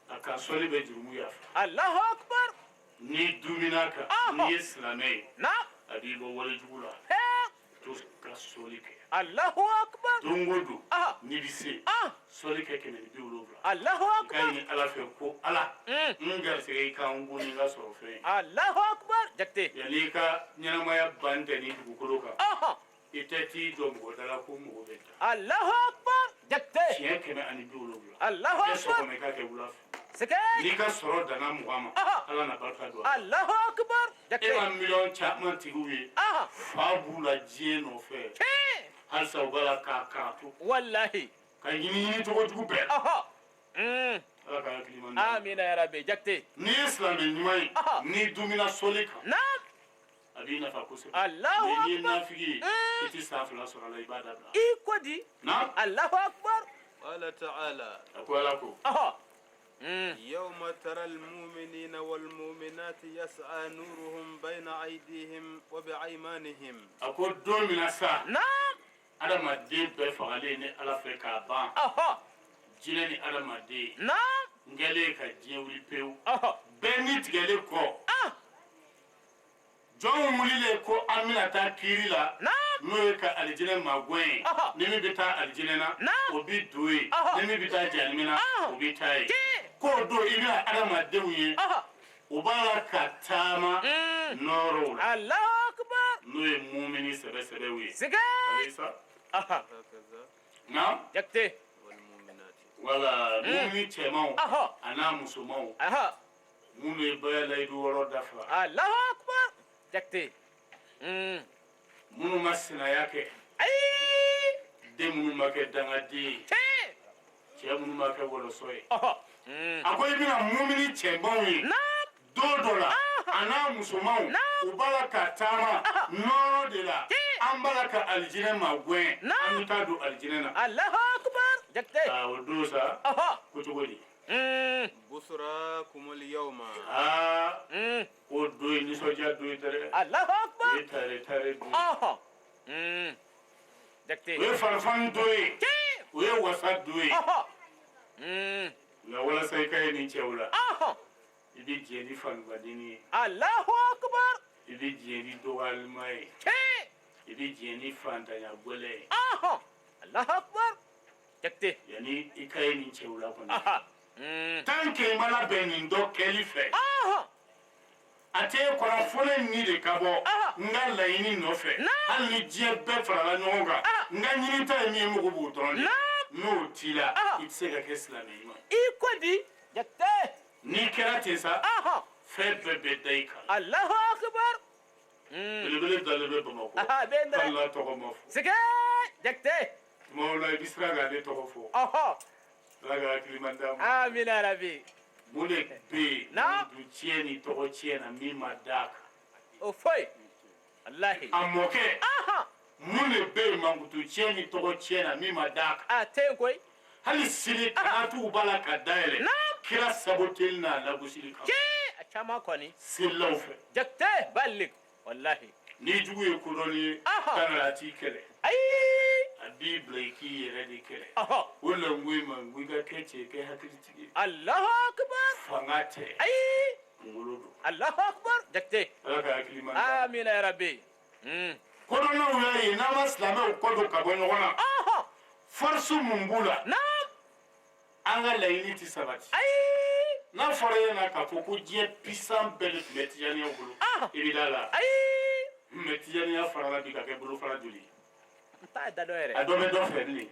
أكا سولي بجرمو يافا الله أكبر ni duminaka ni islamai abibo wala jula to ka solike Allahu akbar dongodo ni bise solike kene bi ulobra Allahu akbar kayni ala fe ko ala ngar se ka ngoni ga so fe Allahu akbar jakte yani ka nyana maya bande ni du ko ka itati dongo dala ko mo beta Allahu akbar jakte tiye kene ani bi ulobra Allahu akbar so ko me ka ke ulaf sekay ni ka soro dana muama ala na barka do Allahu akbar jakte 1 million chapman tiguye fabula jeno fe hal sa bala ka to wallahi ka yini to ko dugube ala ka kliman amin ya rabbi jakte ni islam ni mai ni dumina solika abina fa kusa Allahu akbar ni nafigi iti safla sura la ibada ikodi Allahu akbar قال تعالى akwalako يوم ترى المؤمنين والمؤمنات يسعى نورهم بين أيديهم وبأيمانهم أقول دون من الساعة أنا ما دين بفعلي ني على فكرة بان جيني أنا ما دين نجلي كجيوري بيو بنيت جلي كو جون مولي كو أمينة تكيرلا n'oye ka alijine magwen nimi bita alijine na obi duwe nimi bita janimina obi tayi ko do ina adama dewuye ubala katama noro Allahu akbar n'oye mumini sebe sebe wi siga alisa هكذا na jakte والمؤمنات wala mumini chemao ana musumao munu bayala idu woro dafa Allahu akbar jakte munu masina yake de munu make dangadi che munu make wolo soye akoy bina mumini chembawi dodola ana musumaw ubala katama noro de la ambala ka aljine magwen amita do aljine na Allahu akbar jakte odosa kutugodi بشراكم اليوم o do ni soja do tere Allahu akbar tare do jakte we farfan do we wasa do na wala sai kai ni chewla ibi jeni fan badini Allahu akbar ibi jeni do almai ibi jeni fan ta ya gole Allahu akbar jakte yani ikai ni chewla kono tanke mala benin do kelife ate kora fole ni de kabo nga laini no fe hal ni je be fara no nga nga nyini ta mi mu ko buton no tila itsega ke islami ma ikodi jakte ni kerate sa fe be daika Allahu akbar bele dalbe bamako bendra Allah to ko mof siga jakte mawla bisra ga de to ko fo raga kilimanda amin ya rabbi mune be du tieni to ko tiena mi madaka o foi wallahi amoke mune be mangutu tieni to ko tiena mi madaka tenkoi hali sili kana tu bala ka daele kira sabotel na la busili ka caman kɔni selaw fɛ jakite balik wallahi ni jugu ye kodɔn ye kana a t'i kɛlɛ ayi a b'i bila i k'i yɛrɛ de kɛlɛ o la n ko i ma n ko i ka kɛ cɛ kɛ hakilitigi ye allahu akbar fanga tɛ ayi kunkolo don allahu akbar jakite ala ka hakili man amina ya rabbi kodɔnnaw y'a ye n'an ma silamɛw kɔ don ka bɔ ɲɔgɔn na force mun b'u la an ka laɲini tɛ sabati n'a fɔra e ɲɛna k'a fɔ ko diɲɛ puissant bɛɛ de tun bɛ tijaniya bolo i bɛ da la mɛ tijaniya farala bi ka kɛ bolofara joli ye a dɔ bɛ dɔ fɛ bilen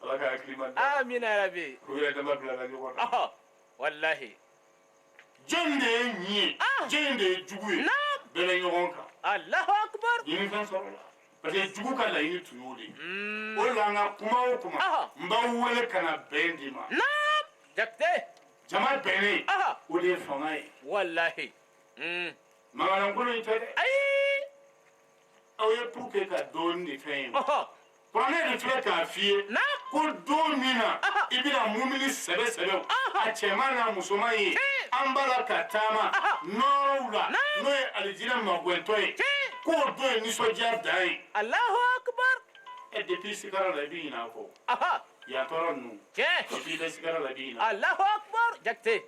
ala ka hakili man amina ya rabbi ko yɛrɛ dama bilala ɲɔgɔn na wallahi jɔn de ye ɲi ye jɔn de ye jugu ye bɛɛ bɛ ɲɔgɔn kan allahu akbar ɲinifɛn sɔrɔla parce que jugu ka laɲini tun y'o de ye o la an ka kuma o kuma n b'aw wele ka na bɛn d'i ma jakite jama bɛnnen o de ye fanga ye wallahi mankanlankolon in tɛ dɛ aw ye pour que ka dɔɔnin de fɛn ye kuranɛ de filɛ k'a f'i ye ko don min na i bɛna mumini sɛbɛ sɛbɛw a cɛman n'a musoman ye an b'a la ka taama nɔɔrɔw la n'o ye alijinɛ magwɛntɔ ye k'o don ye nisɔndiya dan ye allahu akbar depuis sigara la i bɛ ɲinɛ a kɔ yan tɔɔrɔ ninnu depuis i bɛ sigara la i bɛ ɲinɛ allahu akbar jakite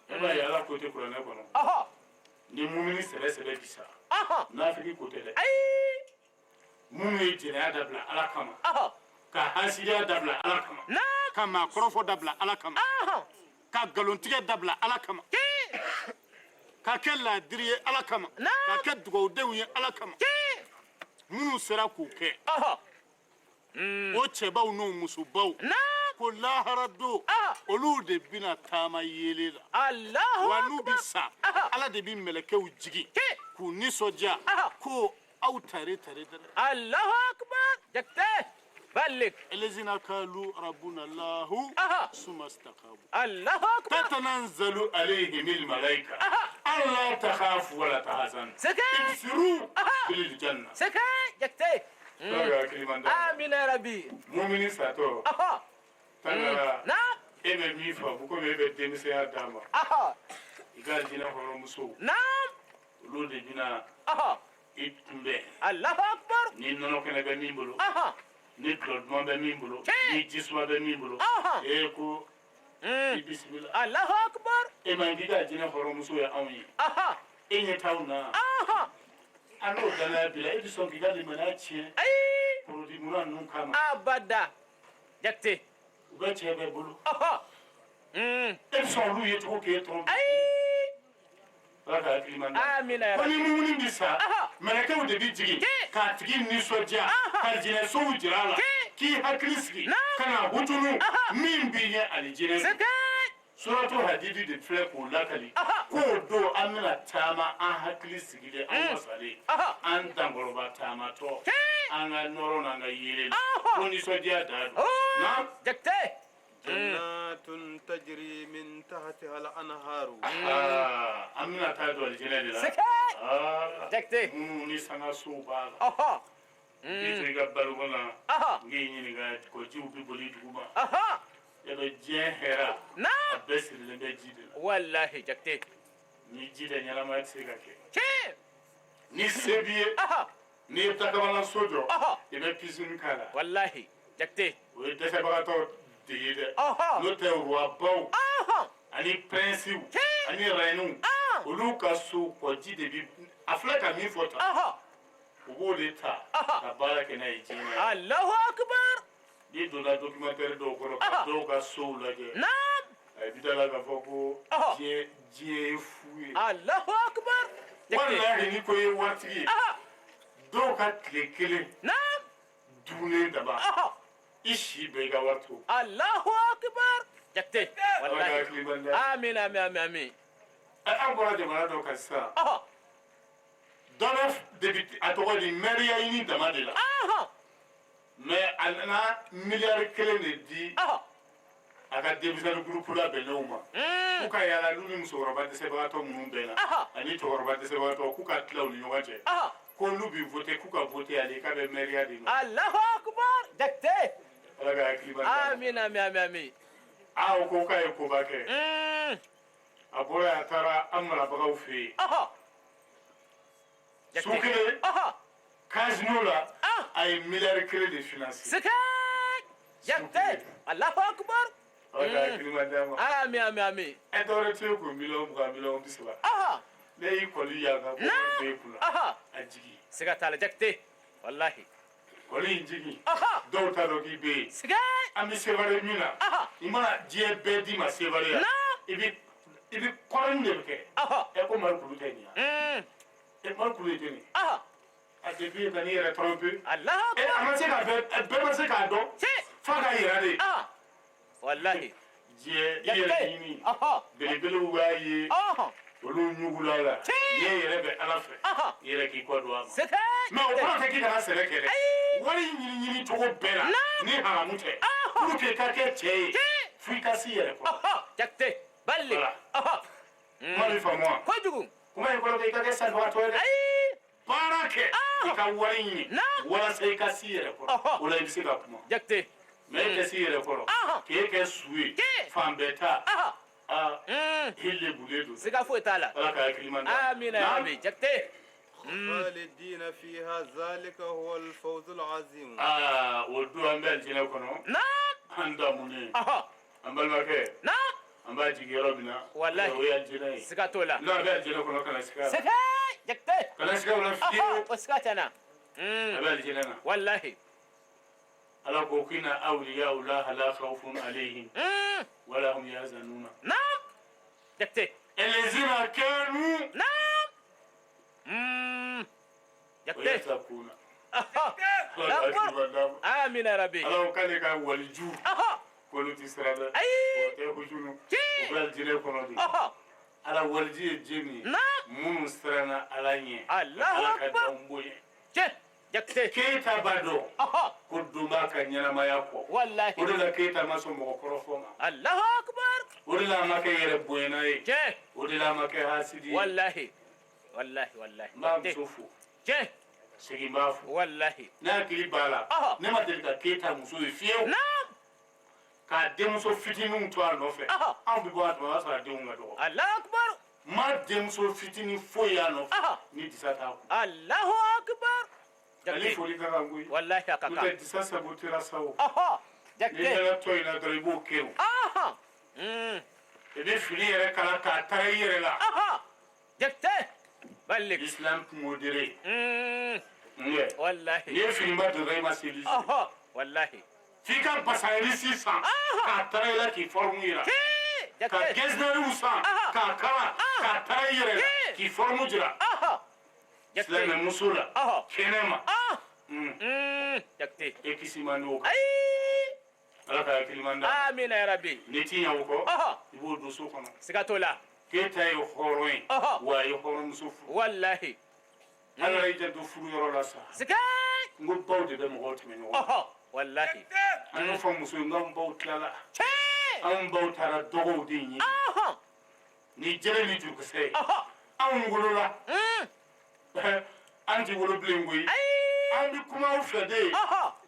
e b'a ye ala ko tɛ kuranɛ kɔnɔ ni mumini sɛbɛ sɛbɛ bi sa nafiki ko tɛ dɛ minnu ye jɛnɛya dabila ala kama ka hasidiya dabila ala kama ka maakɔrɔfɔ dabila ala kama ka nkalontigɛ dabila ala kama ka kɛ laadiri ye ala kama ka kɛ dugawudenw ye ala kama minnu sera k'o kɛ o cɛbaw n'o musobaw ko lahara don olu de bɛna taama yeelen la wa n'u bɛ sa ala de bɛ mɛlɛkɛw jigin k'u nisɔndiya ko aw tare dɛrɛ allahu akbar jakite balik الذين قالوا ربنا الله ثم استقاموا الله اكبر تتنزل عليهم الملائكة ألا تخافوا ولا تحزنوا ابشروا بالجنة سكاي جكتي آمين يا ربي مؤمنين ساتو تنرى نعم ebe mi fa bu ko be demisaya dama igal dina horo muso نعم lo de dina itumbe الله اكبر ni nono kene be min bolo ni klodman be min bolo ni jisma be min bolo e ko bismillah الله اكبر e man diga dina horo muso ya anwi e nye tauna ano dana bila e bison diga le manachi pour di mura nun kama abada jakte ube chebe bolo e bison lu yeto ke ton Baka kilimanda. Amina ya Wani mumuni bisa. Malaka wo de bi jigi. Ka tigi ni soja. Ka jine so wujirala. Ki hakriski. Kana hutunu. Min biye alijine. Suratu Hadidi de fle ko lakali. Ko do amina tama an hakriski de an wasale. An dangoroba tama to. An ga noro na ga yele. Ko ni soja da. Na jakte. جنات تجري من تحتها الأنهار أمنا تادو الجنة لا سكاي جكتي ni sanga suba aha itu ga balugona ngi ni ga ko jiw bi boli duguma ya do je hera na abesir le be jide wallahi jakte ni jide nyala ma tsega ke ke ni sebiye ni takamana sojo e be pisun kala wallahi jakte we de sabato de no te roi baw ani prince ani reinu olu ka so ko jide bi aflaka mi fota ugo de ta ka bara ke na ijina Allahu akbar di do la documentaire do ko do ka so la ge na ay bidala ga foko je foué Allahu akbar wallahi ni ko ye wati do ka kele na dune daba ishi be ga wato Allahu akbar jakte wallahi amin amin amin amin an bɔra jamana dɔ kan sisan dɔ bɛ député a tɔgɔ di maire ɲini dama de la mais a nana miliyari 1 de di a ka denmisɛnnin groupe labɛnlenw ma k'u ka yaala n'u ni musokɔrɔba dɛsɛbagatɔ minnu bɛnna ani cɛkɔrɔba dɛsɛbagatɔ k'u ka tila u ni ɲɔgɔn cɛ ko n'u bi voté k'u ka voté ale k'a bɛ maire di ma Allahu akbar jakte ala ka hakili b'a la amin amin amin amin o ko k'a ye koba kɛ a bɔra a taara an marabagaw fɛ yen su kelen casino la a ye miliyari kelen de financer Jakte, Allahu Akbar. ala ka hakili ma d'a ma Ami, ami, ami. ɛ dɔwɛrɛ tɛ ko miliyɔn 20 miliyɔn 30 ne y'i kɔli yan ka bɔ bɛɛ kunna a jigi Siga tala Jakte. Wallahi. kɔli in jigi dɔw t'a dɔn k'i bɛ yen Siga. an bɛ seware min na i mana diɲɛ bɛɛ d'i ma seware yan i bɛ kɔrɔnin de bɛ kɛ ɛ ko marikulu tɛ nin yan marikulu ye tɛ nin a tɛ biye ka n'i yɛrɛ tromper Allahu a Akbar. ma se ka bɛɛ ma se k'a dɔn f'a ka yira de Wallahi. diɲɛ i yɛrɛ ɲini belebelew b'a ye olu ɲugula la n'i yɛrɛ bɛ ala fɛ i yɛrɛ k'i kɔ don a ma Siga. mɛ o kɔrɔ tɛ k'i kana sɛnɛ kɛ dɛ wari ɲini cogo bɛɛ la ni haramu tɛ pour que i ka kɛ cɛ ye f'i ka s'i yɛrɛ kɔrɔ Jakte. Balli. kuma bɛ faamu wa Kojugu. kuma in kɔrɔ tɛ i ka kɛ salibagatɔ ye dɛ baara kɛ i ka wari ɲini walasa i ka s'i yɛrɛ kɔrɔ o la i bɛ se ka kuma Jakte. mɛ e tɛ s'i yɛrɛ kɔrɔ k'e kɛ su ye fan bɛɛ ta i lebulen don Siga foyi t'a la. ala ka hakili man da Amina ya Rabbi. Jakte. خالدين فيها ذلك هو الفوز العظيم o don an bɛ alijinɛ kɔnɔ Naam. an damunen an balimakɛ Naam. an b'a jigin yɔrɔ min na Wallahi. o ye alijinɛ ye Siga t'o la. n'an bɛ alijinɛ kɔnɔ kana siga Siga. Jakte. kana siga o la fiyewu O siga tɛ na. a bɛ alijinɛ na Wallahi. ala ko kina awliya la la khawfun alayhim wala hum yazanuna Naam. Jakte. الذين كانوا Naam. Jakte. ويتقون Akbar. Amina ya Rabbi. ala ko k'ale ka waliju k'olu ti sira dɛ Ayi. o tɛ hujunu o bɛ alijinɛ kɔnɔ de ala waliji ye je min ye Naam. minnu siranna ala ɲɛ Allahu ala ka Akbar. danw bonya Jakte. keyita b'a dɔn ko don b'a ka ɲɛnamaya kɔ Wallahi. o de la keyita ma sɔn mɔgɔ kɔrɔ fɔ ma Allahu Akbar. o de la a ma kɛ yɛrɛ bonyana ye Je. o de la a ma kɛ hasidi ye Wallahi. Wallahi, wallahi. n b'a muso fo Je. segin b'a fo Wallahi. ne hakili b'a la ne ma deli ka keyita muso ye fiyewu Naam. k'a denmuso fitininw to a nɔfɛ anw bɛ bɔ a tuma o y'a sɔrɔ a denw ka dɔgɔ Allahu Akbar. ma denmuso fitinin foyi y'a nɔfɛ ni disa t'a kun Allahu Akbar. ale Jakte. foli ka kan koyi Wallahi n'o akaka. tɛ disa sabotera sa o n'i Jakte. yɛrɛ tɔ in na dɔrɔn i b'o kɛ o i bɛ fini yɛrɛ kala k'a taga i yɛrɛ la Jakte. Ballik. islam modéré nge Wallahi. n'i ye finiba don dɔrɔn i ma seli Wallahi. f'i ka basayirisi san k'a taga i la k'i fɔrɔmu yira ka Jakte. gɛsinɛriw san k'a kala k'a taga i yɛrɛ la k'i fɔrɔmu jira silamɛ Jakte. muso la kɛnɛma Jakte. e kisi man di o kan Ayi. ala ka hakili man da Amina ya Rabbi. n'i ti ɲɛ o kɔ i b'o don so kɔnɔ Siga t'o la. k'e ye hɔrɔn ye wa a ye hɔrɔnmuso furu Wallahi. ala y'i janto furuyɔrɔ la sa Siga. n ko baw de bɛ mɔgɔw tɛmɛ ɲɔgɔn Wallahi. an y'o fɔ muso ye n k'an baw tilala Che. anw baw taara dɔgɔw de ɲini ni jɛgɛ ni jurukisɛ ye anw wolola an ti wolo bilen koyi an bɛ kuma aw fɛ de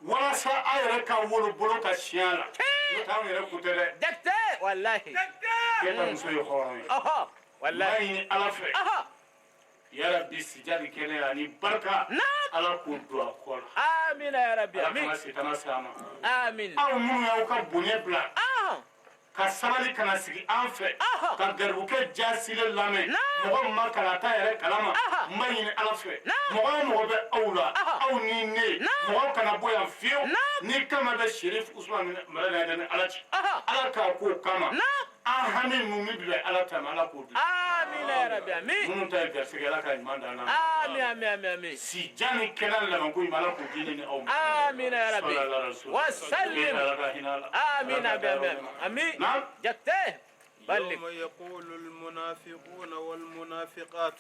walasa aw yɛrɛ ka wolo bolo ka siɲɛ la n'o tɛ anw yɛrɛ kun tɛ dɛ Jakte. Wallahi. k'e muso ye hɔrɔn ye n b'a Wallahi. ɲini ala fɛ yarabi sijadi kɛnɛya ani barika ala k'o don a kɔ la Amina ya Rabbi. ala Amin. kana setana se a ma Amin. aw minnu y'aw ka bonya bila ka sabali kana sigi an fɛ ka garibukɛ jasile lamɛn mɔgɔ min ma kalan a t'a yɛrɛ kalama n b'a ɲini ala fɛ mɔgɔ o mɔgɔ bɛ aw la aw ni ne mɔgɔ kana bɔ yan fiyewu ni kama bɛ sherif usman mɛlɛ ni ala ci ala k'a k'o kama an hami ninnu min bila ala ta ma ala k'o dilan Amina ya Rabbi. Amin. minnu ta ye garisɛgɛ ala ka ɲuman d'an na Amin, amin, amin, amin. si jani kɛnɛ laban ko ɲuman ala k'o di ne ni aw ma Amina ya Rabbi. Wasallim. ala ka hinɛ a la Amin, amin, amin. Amin. naam Jakte. Ballik. يوم يقول المنافقون والمنافقات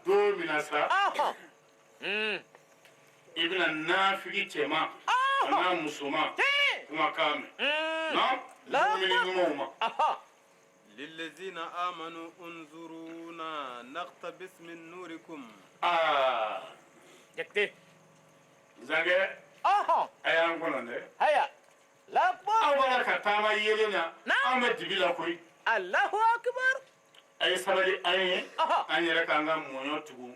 don min na sa i bɛna nafigi cɛman a n'a musoman kumakan mɛn dumuni ɲumanw ma للذين آمنوا انظرونا نقتبس من نوركم Jakte. zankɛ a y'an kɔnɔ dɛ Haya. Lakbar. aw b'a la ka taama yelen na an bɛ dibi la koyi Allahu Akbar. ay sabali ay an yɛrɛ k'an ka mɔɲɔ tugu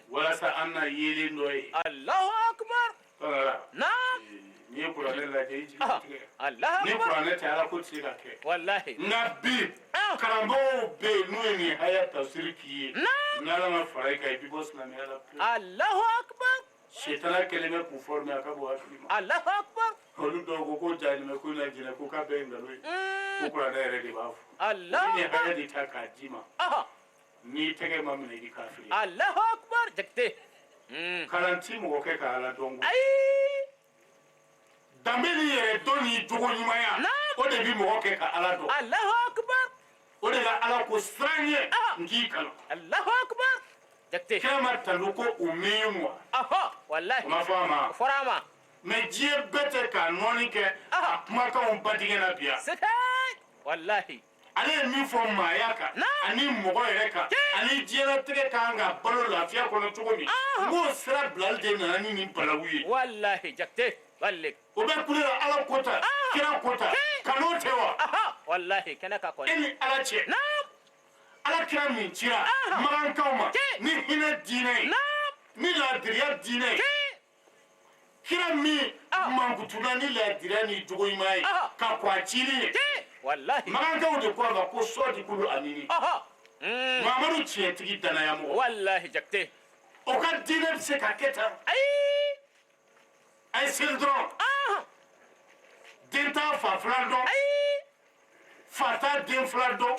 walasa an na yelen dɔ ye Allahu akbar. wala Naam. ni ye kuranɛ lajɛ i jigi tigɛ Allahu ni akbar. kuranɛ tɛ ala ko tɛ se ka kɛ Wallahi. nka bi karamɔgɔw bɛ yen n'u ye nin haya tafsiri k'i ye ni ala ma fara i kan i bɛ bɔ silamɛya la pewu Allahu akbar. sitana kɛlen bɛ k'u former a ka bɔ hakili ma Allahu akbar. olu dɔw ko ko jahanɛmɛ ko na jinɛ ko k'a bɛɛ ye nkalon ye ko kuranɛ yɛrɛ de b'a fɔ Allahu ni akbar. haya de ta k'a d'i ma Aha. n'i tɛgɛ ma minɛ i bɛ kafiri ye Allahu akbar. Jakte. kalan ti mɔgɔ kɛ ka ala dɔn Ay. danbe ni yɛrɛ dɔn ni jogo ɲumanya o de bi mɔgɔ kɛ ka ala dɔn Allahu akbar. o de la ala ko siran ye n k'i kanu Allahu akbar. Jakte. kira ma tanu ko o min wa Aha. o Wallahi. ma fɔ a ma Forama. mɛ diɲɛ bɛɛ tɛ k'a nɔɔni kɛ a kumakanw batigɛ na bi yan Sikai. Wallahi. ale ye min fɔ maaya kan ani mɔgɔ yɛrɛ kan ani diɲɛlatigɛ kan ka balo lafiya kɔnɔ cogo min n b'o sira bilali de nana ni nin balawu ye Wallahi. Jakte. Wallahi. o bɛ kule la ala kota kira kota kan'o tɛ wa Aha. Wallahi. Kena ka e kɔni. ni ala cɛ Naam. ala kira min cira magankaw ma ni hinɛ diinɛ ye Naam. ni laadiriya diinɛ ye kira min mankutula ni laadiriya ni jogo ɲuman ye ka kɔn a cili ye Wallahi. magankaw de ko a ma ko sɔɔdi kulu amini Aha. mamadu tiɲɛtigi danaya mɔgɔ Wallahi. Jakte. o ka diinɛ bɛ se ka kɛ tan Ay. a ye seli dɔrɔn Aha. den t'a fa fila dɔn Ay. fa t'a den fila dɔn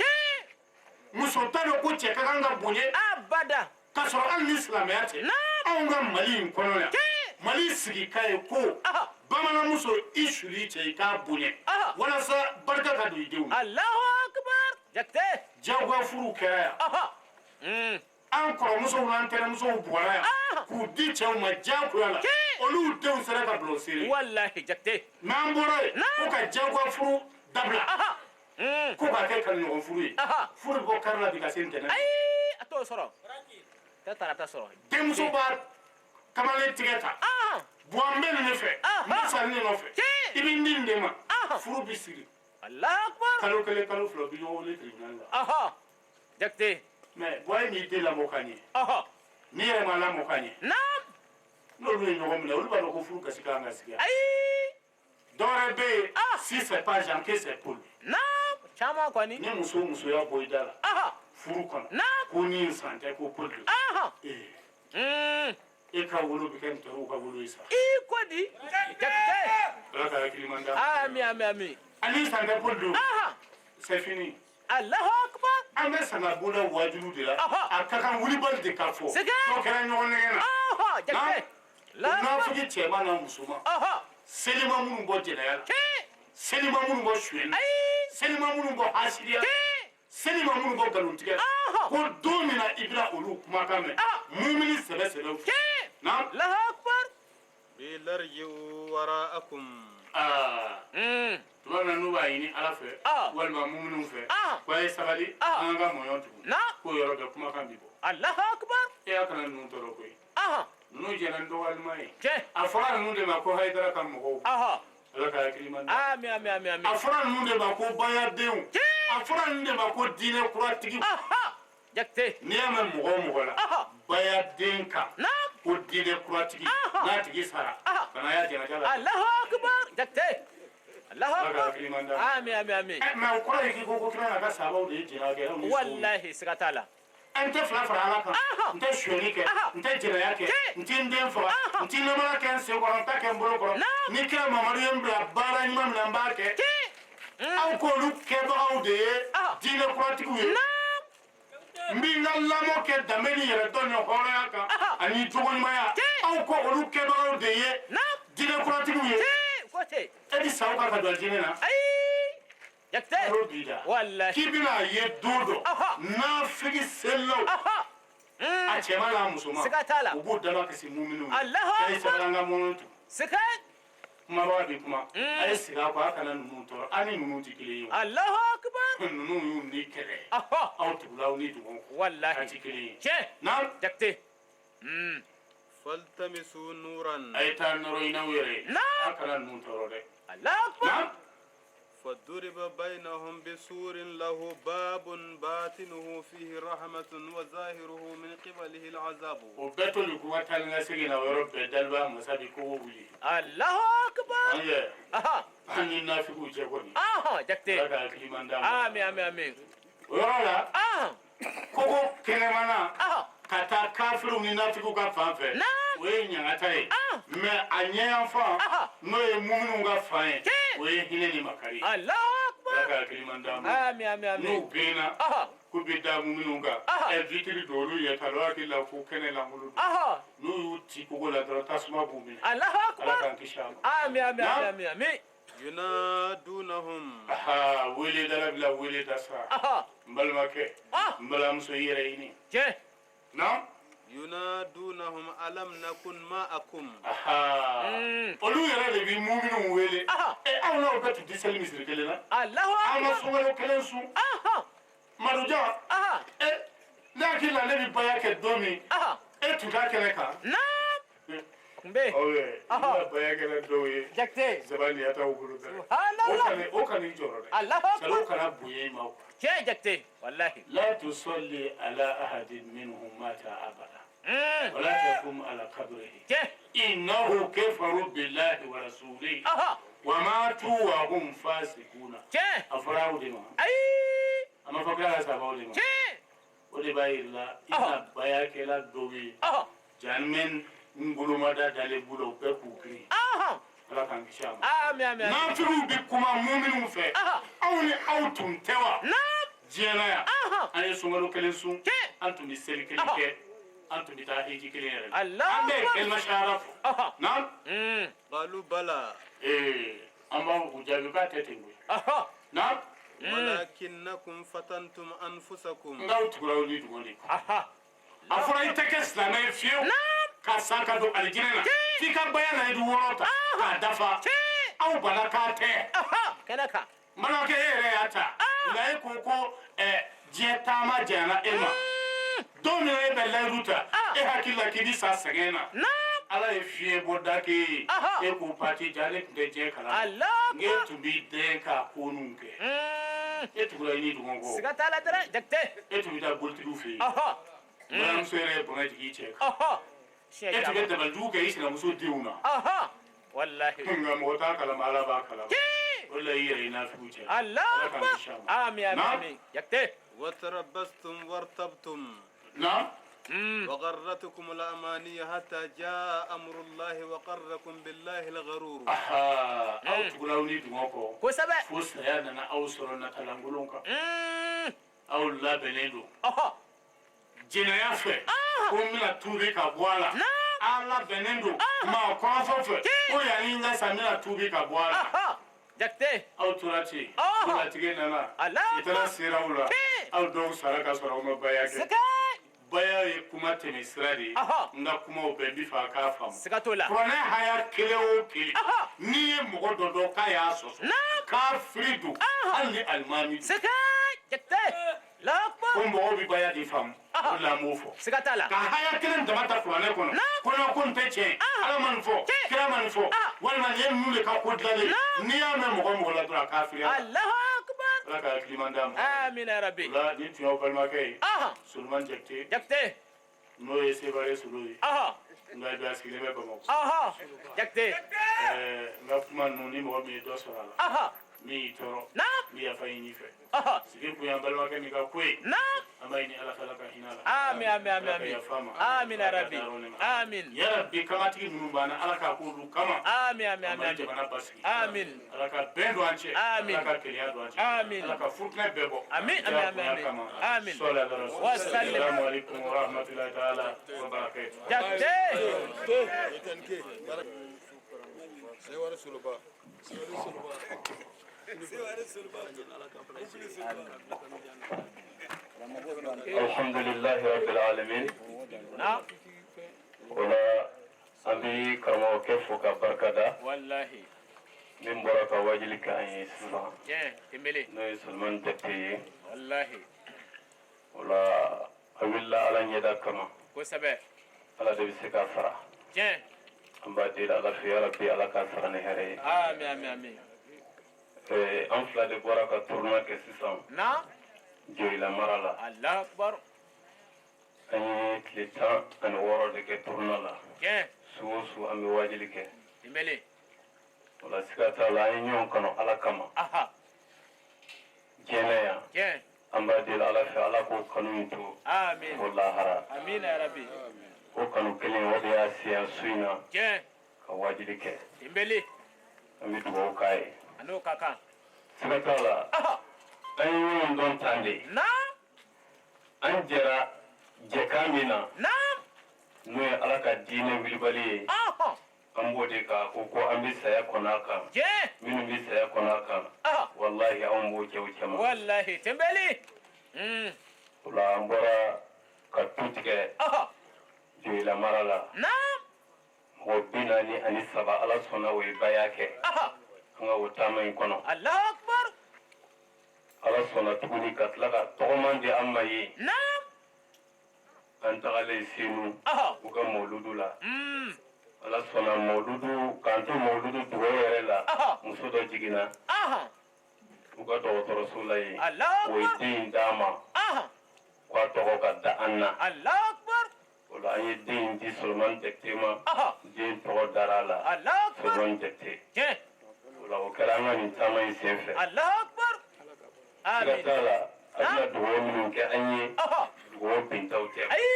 muso t'a dɔn ko cɛ ka kan ka bonya Abada. k'a sɔrɔ hali ni silamɛya tɛ anw ka mali in kɔnɔ yan mali sigika ye ko bamananmuso i suli i cɛ i k'a bonya walasa barika ka don i denw na Allahu akbar. Jakte. diyagoya furuw kɛra yan Aha. an kɔrɔmusow n'an tɛnɛmusow bugɔra yan k'u di cɛw ma diyagoya la olu denw sera ka bulon seere Wallahi. Jakte. n'an bɔra yen ko ka diyagoya furu dabila Aha. ko k'a kɛ kanuɲɔgɔn furu ye furu bɛ bɔ kari la bi ka se ntɛnɛn Ay. Ato sɔrɔ. Ta tarata sɔrɔ. denmuso b'a kamalen tigɛ ta Aha. buwan bɛ nin de fɛ n bɛ sa nin nɔfɛ i bɛ nin de ma Aha. furu bɛ siri Allahu akbar. kalo kelen kalo fila u bɛ ɲɔgɔn wele tribunal la Aha. Jakte. mɛ bɔn e m'i den lamɔ ka ɲɛ Aha. n'i yɛrɛ ma lamɔ ka ɲɛ Naam. n'olu ye ɲɔgɔn minɛ olu b'a dɔn ko furu gasi kan ka sigi yan Ay. dɔwɛrɛ bɛ yen si c'est pas Jean que c'est Paul Naam. Caman kɔni. ni muso o muso y'a bɔ i da la Aha. furu kɔnɔ Naam. ko ni n san tɛ ko Paul don Aha. e ka wolo bɛ kɛ nin tɔɔrɔw ka wolo ye sa I kodi. Jakte. ala ka hakili man da Ami ami ami. ani san tɛ Paul don Aha. c'est fini Allahu akbar. an bɛ sanga bonda wajulu de la a ka kan wulibali de ka fɔ Siga. n'o kɛra ɲɔgɔn nɛgɛ na Aha. Jakte. nafigi cɛman n'a musoman Aha. selima minnu bɔ jɛnɛya la Ke. selima minnu bɔ suyɛni Ay. selima minnu bɔ hasiriya Ke. selima minnu bɔ nkalontigɛ Aha. ko don min na i bɛna olu kumakan mɛn mumini sɛbɛ sɛbɛ fɔ Ke. na Allahu akbar. bilarji'u wara'akum tuma min na n'u b'a ɲini ala fɛ walima muminiw fɛ ko a ye sabali an ka mɔɲɔ tugu k'o yɔrɔ bɛɛ kumakan bi bɔ Allahu akbar. e y'a kana ninnu tɔɔrɔ koyi Aha. ninnu jɛna ni dɔgɔyalima ye Ke. a fɔra ninnu de ma ko hayidara ka mɔgɔw Aha. ala ka hakili man da Ami ami ami ami. a fɔra ninnu de ma ko bayadenw Ke. a fɔra ninnu de ma ko diinɛ kuratigiw Aha. Jakte. n'i y'a mɛn mɔgɔ o mɔgɔ la bayaden kan Naam. ko diinɛ kuratigi n'a tigi sara kana y'a jɛnɛja la Allahu akbar. Jakte. Allahu ala ka akbar. hakili man da Ami ami ami. mɛ o kɔrɔ ye k'i ko kira n'a ka sabaw de ye jɛnɛ kɛ aw ni sow Wallahi siga t'a la. n tɛ fila fara ala kan n tɛ suyɛni kɛ n tɛ jɛnɛya kɛ n tɛ n den faga n tɛ namara kɛ n sen kɔrɔ n t'a kɛ n bolo kɔrɔ ni kira mamadu ye n bila baara ɲuman min na n b'a kɛ aw k'olu kɛbagaw de ye diinɛ kuratigiw ye n bɛ n ka lamɔ kɛ danbe ni yɛrɛ dɔn ni hɔrɔnya kan ani jogo ɲumanya aw ko olu kɛbagaw de ye diinɛ kuratigiw ye Kote. e bɛ sa aw kan ka don diinɛ na Ay. Jakte. kalo b'i la Wallahi. k'i bɛna a ye don dɔ nafigi selilaw Aha. a cɛman n'a musoman Siga t'a la. u b'o daba kisi muminiw ye Allahu a ye sɛbɛn an ka mɔnɔ tugu Siga. kumabaga bi kuma a ye sigi a kɔ a kana ninnu tɔɔrɔ a ni ninnu tɛ kelen ye o Allahu akbar. ninnu y'u ni kɛlɛ Aha. aw tugula aw ni dugɔn kɔ a Wallahi. tɛ kelen ye Ke. na Jakte. faltamisu nuran a ye taa nɔrɔ i n'aw yɛrɛ ye Naam. a kana ninnu tɔɔrɔ dɛ Allahu akbar. na فضرب بينهم بسور له باب باطنه فيه رحمة وظاهره من قبله العذاب. وبتقول لكم أتانا سجنا ورب دلوا مسابقه ولي. الله أكبر. أني نافقو جبوني. جكتي. آمين آمين آمين. ولا. كوكو كلامنا. كتا كافر من نافقو كفافة. وين ينعتاي. ما أنيا فا. ما مؤمن كفاين. وين هني مكاري. الله أكبر. آمين آمين آمين. نو بينا. kubida muminunga evitiri dolu ya talwaki la kukene la mulu nu tikugo la tasma bumi Allahu akbar amin amin amin amin yunadunahum wili dala bila wili dasa mbalmake mbalamso yireini je na yunadunahum alam nakun ma'akum olu yara de bi muminu wele awna o betu disel misri kelena Allahu akbar ama sungalo kelensu Maruja, lakini la nebi baya ke domi, tuta kene ka. Naam. Mbe. Oye, la baya ke la domi. Jakte. Zabani ata uguru dare. Subhanallah. O kan joro de. Allahu akbar. Salo kana buye ma. Je jakte, wallahi. La tusalli ala ahadin minhum mata abada. ولا تقوم على قبره إنه كفروا بالله ورسوله وماتوا وهم فاسقون أفرعوا دماء أما فكرة سبعوا دماء ودي بايلا إنا بايكلا دوغي جانمن نقولوا ماذا دالي بولو بكوكري ala kan kishama amin amin na turu bi kuma mu'minu fe awni awtum tewa na jena ya ay sungalo kelen sun antum bi sel kelen ke antum bi tahiji kelen Allah ande kel masharaf na qalu bala amba ujabi ka tetengu na walakinnakum fatantum anfusakum ngaw tukuraw ni dugoni afura itekesla na fiyo ka saka do aljina fi ka bayana du worota ka dafa aw bala ka te kenaka mana ke yere ata la ko ko jeta ma jana ema doni e bella ruta hakila kidi sa segena ala e fie bodake e ko pati jale de je kala Allah nge to bi de ka konunke e to ni du ngo sigata la dara jakte e to bi da bolti du fi Madame Sere bonnet giche. Et tu veux te balduke ici na muso diuna. Wallahi. Nga mota kala mala ba kala. Wallahi yere ina fuche. Allah. Amin amin. Yakte. وتربصتم وارتبتم نعم وغرتكم الأماني حتى جاء أمر الله وقركم بالله الغرور أو تقولوني دموكو كوسبة فوس يا نانا أو سرنا تلانغولونكا أو لا بنيدو جنايا fe ko mina tubi ka bwala ala benendo ma ko fofe ko ya ninga samina tubi ka bwala jakte aw turati ko tige nana itara sirawula aw do saraka soro ma bayake baya ye kuma teme sirade nga kuma o bembi fa ka fam sikatola ko ne haya kele o kele ni ye mogo dodo ka ya soso ka fridu ali almami sika jakte lakba ko mogo bi baya di fam la mofo sikatala ka haya kele ndamata ko ne kono kono ko nteche ala man fo kira man fo wal man yem nule ka ko dlale ni ya me mogo la dra ka fri Allahu akbar la ka klimandam amin ya rabbi la ni tu yo palma kay sulman jakte jakte no ye sebare suluyi nga bi askile be bamo jakte nga kuma no ni mo mi do sala mi toro mi ya fayini fe sike ku ya balwa ke mi ka kwe amay ni ala kala ka hinala amin amin amin amin ya rabbi amin ya rabbi kama tigi nunu bana ala ka ko lu kama amin amin amin amin ala ka bendo anche ala ka keliya do anche ala ka furkne bebo amin amin amin amin wa sallam assalamu alaikum wa rahmatullahi ta'ala wa barakatuh jakte الحمد لله رب العالمين نعم ولا أبي كرمو كيف وكبركدا والله من بركة وجلك أي سلام تملي نوي سلمان تكتي والله ولا أولا على يدا كما كوسبة على دبسك أسرع أمباتي على في ربي على كسر نهري آمين آمين آمين an fila de bɔra ka tournoi kɛ sisan na Joyila mara la Allahu akbar an ye tile 16 de kɛ tournoi la tiɲɛ su o su an bɛ wajili kɛ timbele o la siga t'a la an ye ɲɔgɔn kanu ala kama aha diɲɛ yan tiɲɛ an b'a deli ala fɛ ala k'o kanu in to amin fo lahara amin ya rabbi o kanu kelen o de y'a se yan su in na tiɲɛ ka wajili kɛ timbele an bɛ dugawu k'a ye ano ka kan siga t'a la aha an ye ɲɔgɔn dɔn tan de na an jɛra jɛkan min na na n'o ye ala ka diinɛ wilibali ye aha an b'o de kan ko an bɛ saya kɔnɔ a kan tiɲɛ minnu bɛ saya kɔnɔ a kan aha walahi an b'o kɛ o cɛman wallahi timbele o la an bɔra ka tu tigɛ aha Joyila mara la na mɔgɔ 47 ala sɔnna o ye baya kɛ aha an ka o taama in kɔnɔ Allahu akbar ala sɔnna tuguni ka tila ka tɔgɔman di an ma ye na an tagalen Senu aha u ka mawuludu la ala sɔnna mawuludu k'an to mawuludu dugawu yɛrɛ la aha muso dɔ jiginna aha u ka dɔgɔtɔrɔso la yen Allahu o ye akbar den in d'a ma aha k'a tɔgɔ ka da an na Allahu akbar o la an ye den in di Solomani Jakite ma aha den tɔgɔ dara a la Allahu akbar Solomani Jakite tiɲɛ o la o kɛra an ka nin taama in senfɛ Allahu akbar siga amin t'a la a bɛna dugawu minnu kɛ an ye aha dugawu bintaw tɛ ayi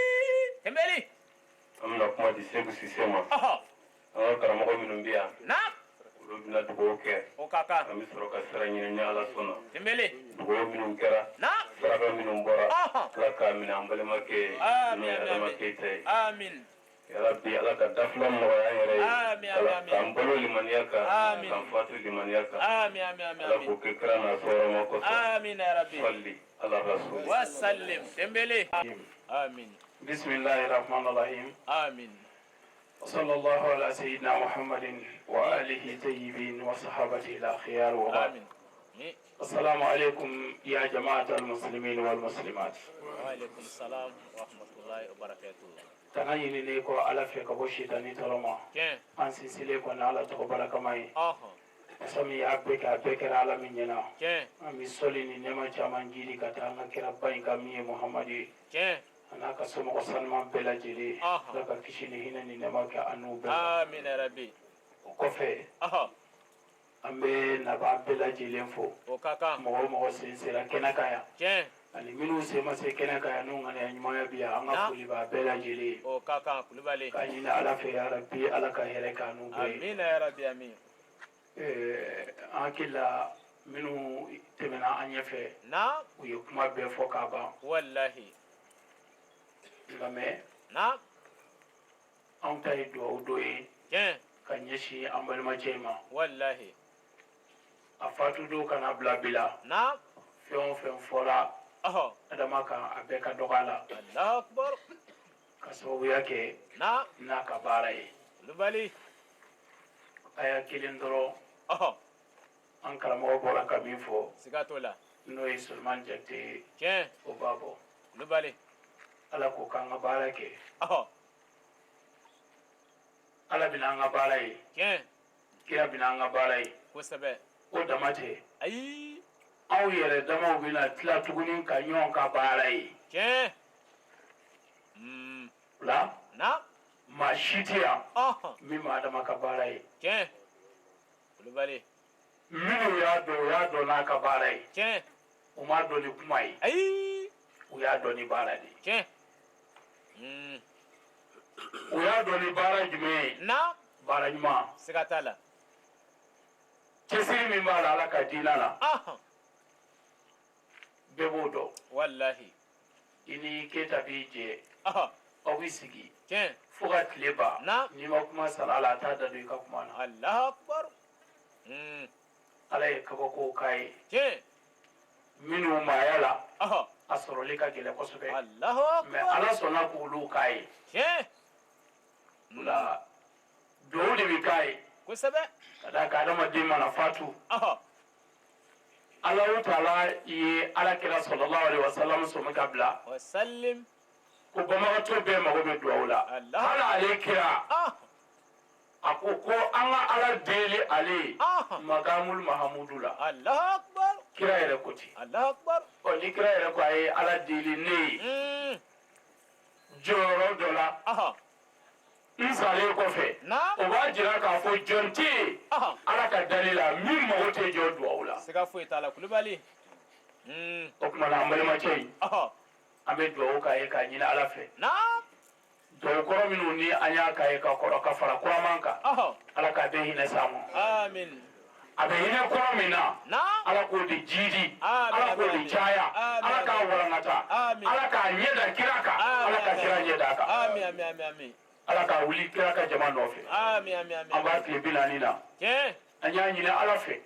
timbele an bɛna kuma di Seku Sise ma aha an ka karamɔgɔ minnu bɛ yan na olu bɛna dugawu kɛ o ka kan an bɛ sɔrɔ ka sira ɲini ni ala sɔnna timbele dugawu minnu kɛra na saraka minnu bɔra aha ala k'a minɛ an balimakɛ ye n'o ye Adama Keyita ye amin yarabi ala ka dafilan nɔgɔya an yɛrɛ ye Amin, ala amin, k'an balo limaniya kan Amin. k'an fatu limaniya kan amin amin amin ala k'o amin kɛ kira n'a sɔrɔma kosɔn amin ya rabbi salli ala rasul wasallim timbele amin bismillahi rahmani rahim amin sallallahu ala sayyidina muhammadin wa alihi tayyibin wa sahabati al akhyar wa ba'd amin assalamu alaikum ya jama'atul muslimin wal muslimat wa alaikum salam wa rahmatullahi wa barakatuh tanga ɲinini ko ala fɛ ka bɔ shitani tɔɔrɔ ma tiɲɛ an sinsilen kɔni ala tɔgɔ barakama ye aha masa min y'a bɛɛ kɛ a bɛɛ kɛra ala min ɲɛna tiɲɛ an bɛ sɔli ni nɛɛma caman jiri ka taa an ka kira ba in ka min ye muhamadu ye tiɲɛ a n'a ka somɔgɔ sanuman bɛɛ lajɛlen ala ka kisi ni hinɛ ni nɛɛma kɛ an n'u bɛɛ ma. amin ya rabbi o kɔfɛ aha an bɛ nafa bɛɛ lajɛlen fo o ka kan mɔgɔ o mɔgɔ sen sera kɛnɛ kan yan tiɲɛ ani minnu sen ma se kɛnɛ kan yan n'u ŋaniya ɲumanya bi yan an ka foli b'a bɛɛ lajɛlen ye o ka kan kulubali k'a ɲini ala fɛ yarabi ala ka hɛrɛ k'an n'u bɛɛ ye amin ya rabbi amin an hakili la minnu tɛmɛna an ɲɛfɛ na u ye kuma bɛɛ fɔ k'a ban wallahi nka na anw ta ye duwawu dɔ ye tiɲɛ ka ɲɛsin an balimacɛ in ma wallahi a fatu don kana bila bi la na fɛn o fɛn fɔra aha adama kan a bɛɛ ka dɔgɔ a la Allahu akbar ka sababuya kɛ na n'a ka baara ye kulubali a y'a kelen dɔrɔn aha an karamɔgɔ bɔra ka min fɔ siga t'o la n'o ye Solomani Jakite ye tiɲɛ o b'a bɔ kulubali ala ko k'an ka baara kɛ aha ala bɛna an ka baara ye tiɲɛ kira bɛna an ka baara ye kosɛbɛ o dama tɛ ayi aw yɛrɛ damaw bɛna tila tuguni ka ɲɔgɔn ka baara ye tiɲɛ o la na maa si tɛ yan aha min ma adama ka baara ye tiɲɛ kulubali minnu y'a dɔn n'a ka baara ye tiɲɛ u m'a dɔn ni kuma ye ayi u y'a dɔn ni baara de ye tiɲɛ u y'a dɔn ni baara jumɛn ye na baara ɲuman siga t'a la cɛsiri min b'a la ala ka diinɛ la aha bɛɛ b'o dɔn wallahi i ni keyita b'i jɛ aha aw bɛ sigi tiɲɛ fo ka tile ban Na. n'i ma kuma sara a la a t'a da don i ka kuma na Allahu akbar ala ye kabakow k'a ye tiɲɛ minnu maaya la aha a sɔrɔli ka gɛlɛn kosɛbɛ Allahu mɛ akbar ala sɔnna k'olu k'a ye tiɲɛ o la duwawu de bɛ k'a ye kosɛbɛ ka d'a kan adamaden mana fatu aha Allahu Taala ye alakira sallallahu alaihi wasallam sɔmi ka bila wasallim ko bamagatɔ bɛɛ mago bɛ duwawu la Allah. hali ale kira ah a ako ko an ka ala deli ale makamul mahamudu la Allahu akbar kira yɛrɛ ko ten Allahu akbar ni kira yɛrɛ ko a ye ala deli ne ye jɔyɔrɔ dɔ la n salen kɔfɛ o b'a jira k'a fɔ jɔn tɛ yen ala ka dali la min mago tɛ jɔ duwawu la siga foyi t'a la Kulibali o tuma na an balimakɛ yi an bɛ duwawu k'a ye k'a ɲini ala fɛ duwawu kɔrɔ minnu ni an y'a k'a ye ka kɔrɔ ka fara kuraman kan ala k'a bɛɛ hinɛ s'a ma amin a bɛ hinɛ kɔrɔ min na ala k'o de jiidi ala k'o de caya ala k'a walankata ala k'a ɲɛda kira kan ala ka kira ɲɛda kan amin amin amin amin ala k'a wuli kira ka jama nɔfɛ amin amin amin an b'a tile 40 na an y'a ɲini ala fɛ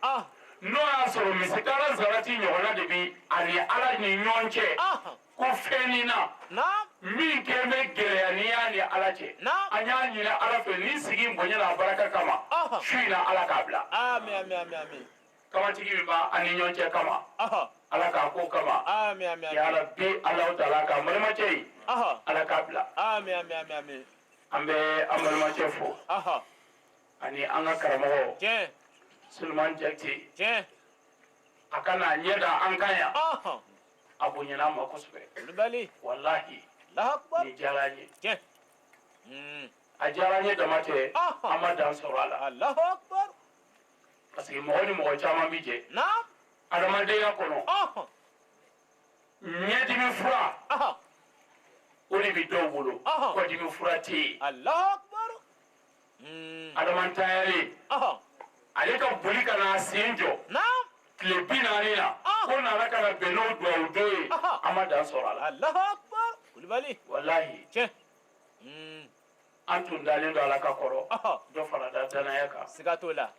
n'o y'a sɔrɔ misikala zarati ɲɔgɔnna de bi ani ala ni ɲɔgɔn cɛ ko fɛnni na min kɛn bɛ gɛlɛya ni y'a ni ala cɛ an y'a ɲini ala fɛ ni sigi bonya n'a baraka kama su in na ala k'a bila amin amin amin amin kamatigi min b'a ani ɲɔgɔn cɛ kama ala k'a ko kama amin amin ya rabbi ala ta'ala ka balimacɛ yi ala k'a bila amin amin amin amin an bɛ an balimacɛ fo ani an ka karamɔgɔ Suleman Jakite a kana ɲɛda an kan yan a bonyana an ma kosɛbɛ wallahi ni diyara an ye a diyara an ye dama tɛ an ma dan sɔrɔ a la parce que mɔgɔ ni mɔgɔ caman bi jɛ adamadenya kɔnɔ ɲɛdimi fura o de bi dɔw bolo kɔdimi fura tɛ yen adamadanyalen ale ka boli ka na sen jɔ tile 40 na ko nana ka na bɛn n'o duwawu don ye an ma dan sɔrɔ a la wallahi an tun dalen don ala ka kɔrɔ dɔ fara da danaya kan siga t'o la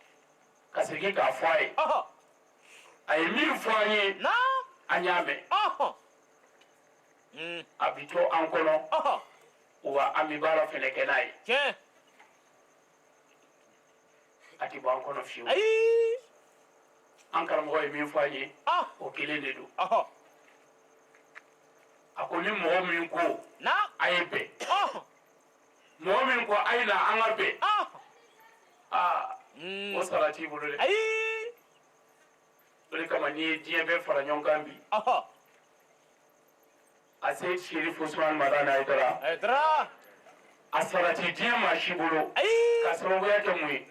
ka segin k'a fɔ a ye a ye min fɔ an ye an y'a mɛn a bi to an kɔnɔ wa an bɛ baara fɛnɛ kɛ n'a ye a ti bɔ an kɔnɔ fiyewu an karamɔgɔ ye min fɔ an ye o kelen de don a ko ni mɔgɔ min ko a ye bɛn mɔgɔ min ko a ye na an ka bɛn o sara t'i bolo dɛ o de kama n'i ye diɲɛ bɛɛ fara ɲɔgɔn kan bi a se Sheriff Usman Madani Haidara a sara ti diɲɛ maa si bolo ka sababuya kɛ mun ye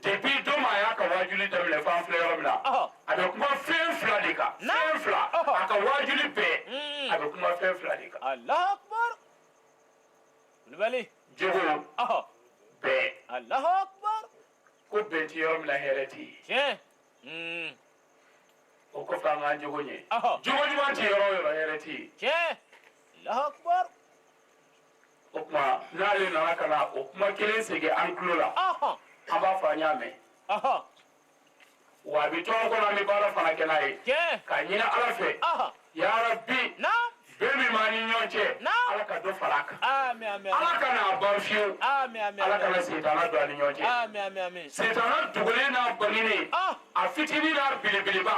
depuis don a y'a ka wajuli daminɛ f'an filɛ yɔrɔ min na a bɛ kuma fɛn 2 de kan fɛn 2 a ka wajuli bɛɛ a bɛ kuma fɛn 2 de kan Allahu akbar jogo bɛɛ Allahu akbar ko bɛn ti yɔrɔ min na hɛrɛ ti yen o kɔfɛ an k'an jogo ɲɛ jogo ɲuman ti yɔrɔ o yɔrɔ hɛrɛ ti yen Allahu akbar o kuma n'ale nana ka na o kuma kelen segin an tulo la an b'a fɔ an y'a mɛn wa a bɛ tɔn kɔnɔ an bɛ baara fana kɛ n'a ye k'a ɲini ala fɛ yarabi bɛɛ min b'an ni ɲɔgɔn cɛ ala ka dɔ fara a kan ala ka n'a ban fiyewu ala kana sitana don an ni ɲɔgɔn cɛ sitana dogolen n'a bangenen a fitinin n'a belebeleba a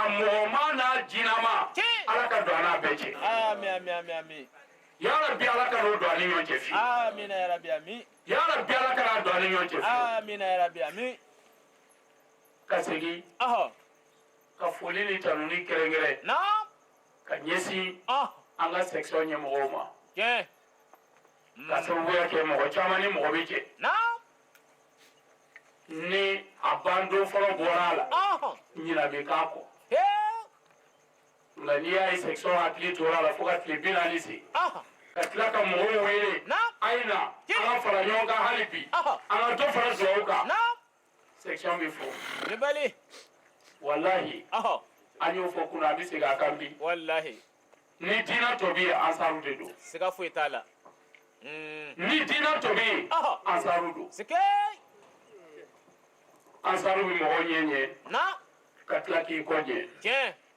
mɔgɔma n'a jinama ala ka don an n'a bɛɛ cɛ yarabi ala ka n'o don an ni ɲɔgɔn cɛ fiyewu yarabi ala kana don an ni ɲɔgɔn cɛ fiyewu ka segin ka foli ni tanuni kɛrɛnkɛrɛn ka ɲɛsin an ka section ɲɛmɔgɔw ma ka sababuya kɛ mɔgɔ caman ni mɔgɔ bɛ jɛ ni a ban don fɔlɔ bɔra a la ɲina bɛ k'a kɔ nka n'i y'a ye section hakili tora a la fo ka tile 40 se ka tila ka mɔgɔw wele a ye na an ka fara ɲɔgɔn kan hali bi an ka dɔ fara duwawu kan section bɛ fɔ wallahi an y'o fɔ kunna a bɛ segin a kan bi ni diinɛ tɔ bɛ yen ansaru de don siga foyi t'a la ni diinɛ tɔ bɛ yen ansaru don ansaru bɛ mɔgɔw ɲɛ ka tila k'i kɔ ɲɛ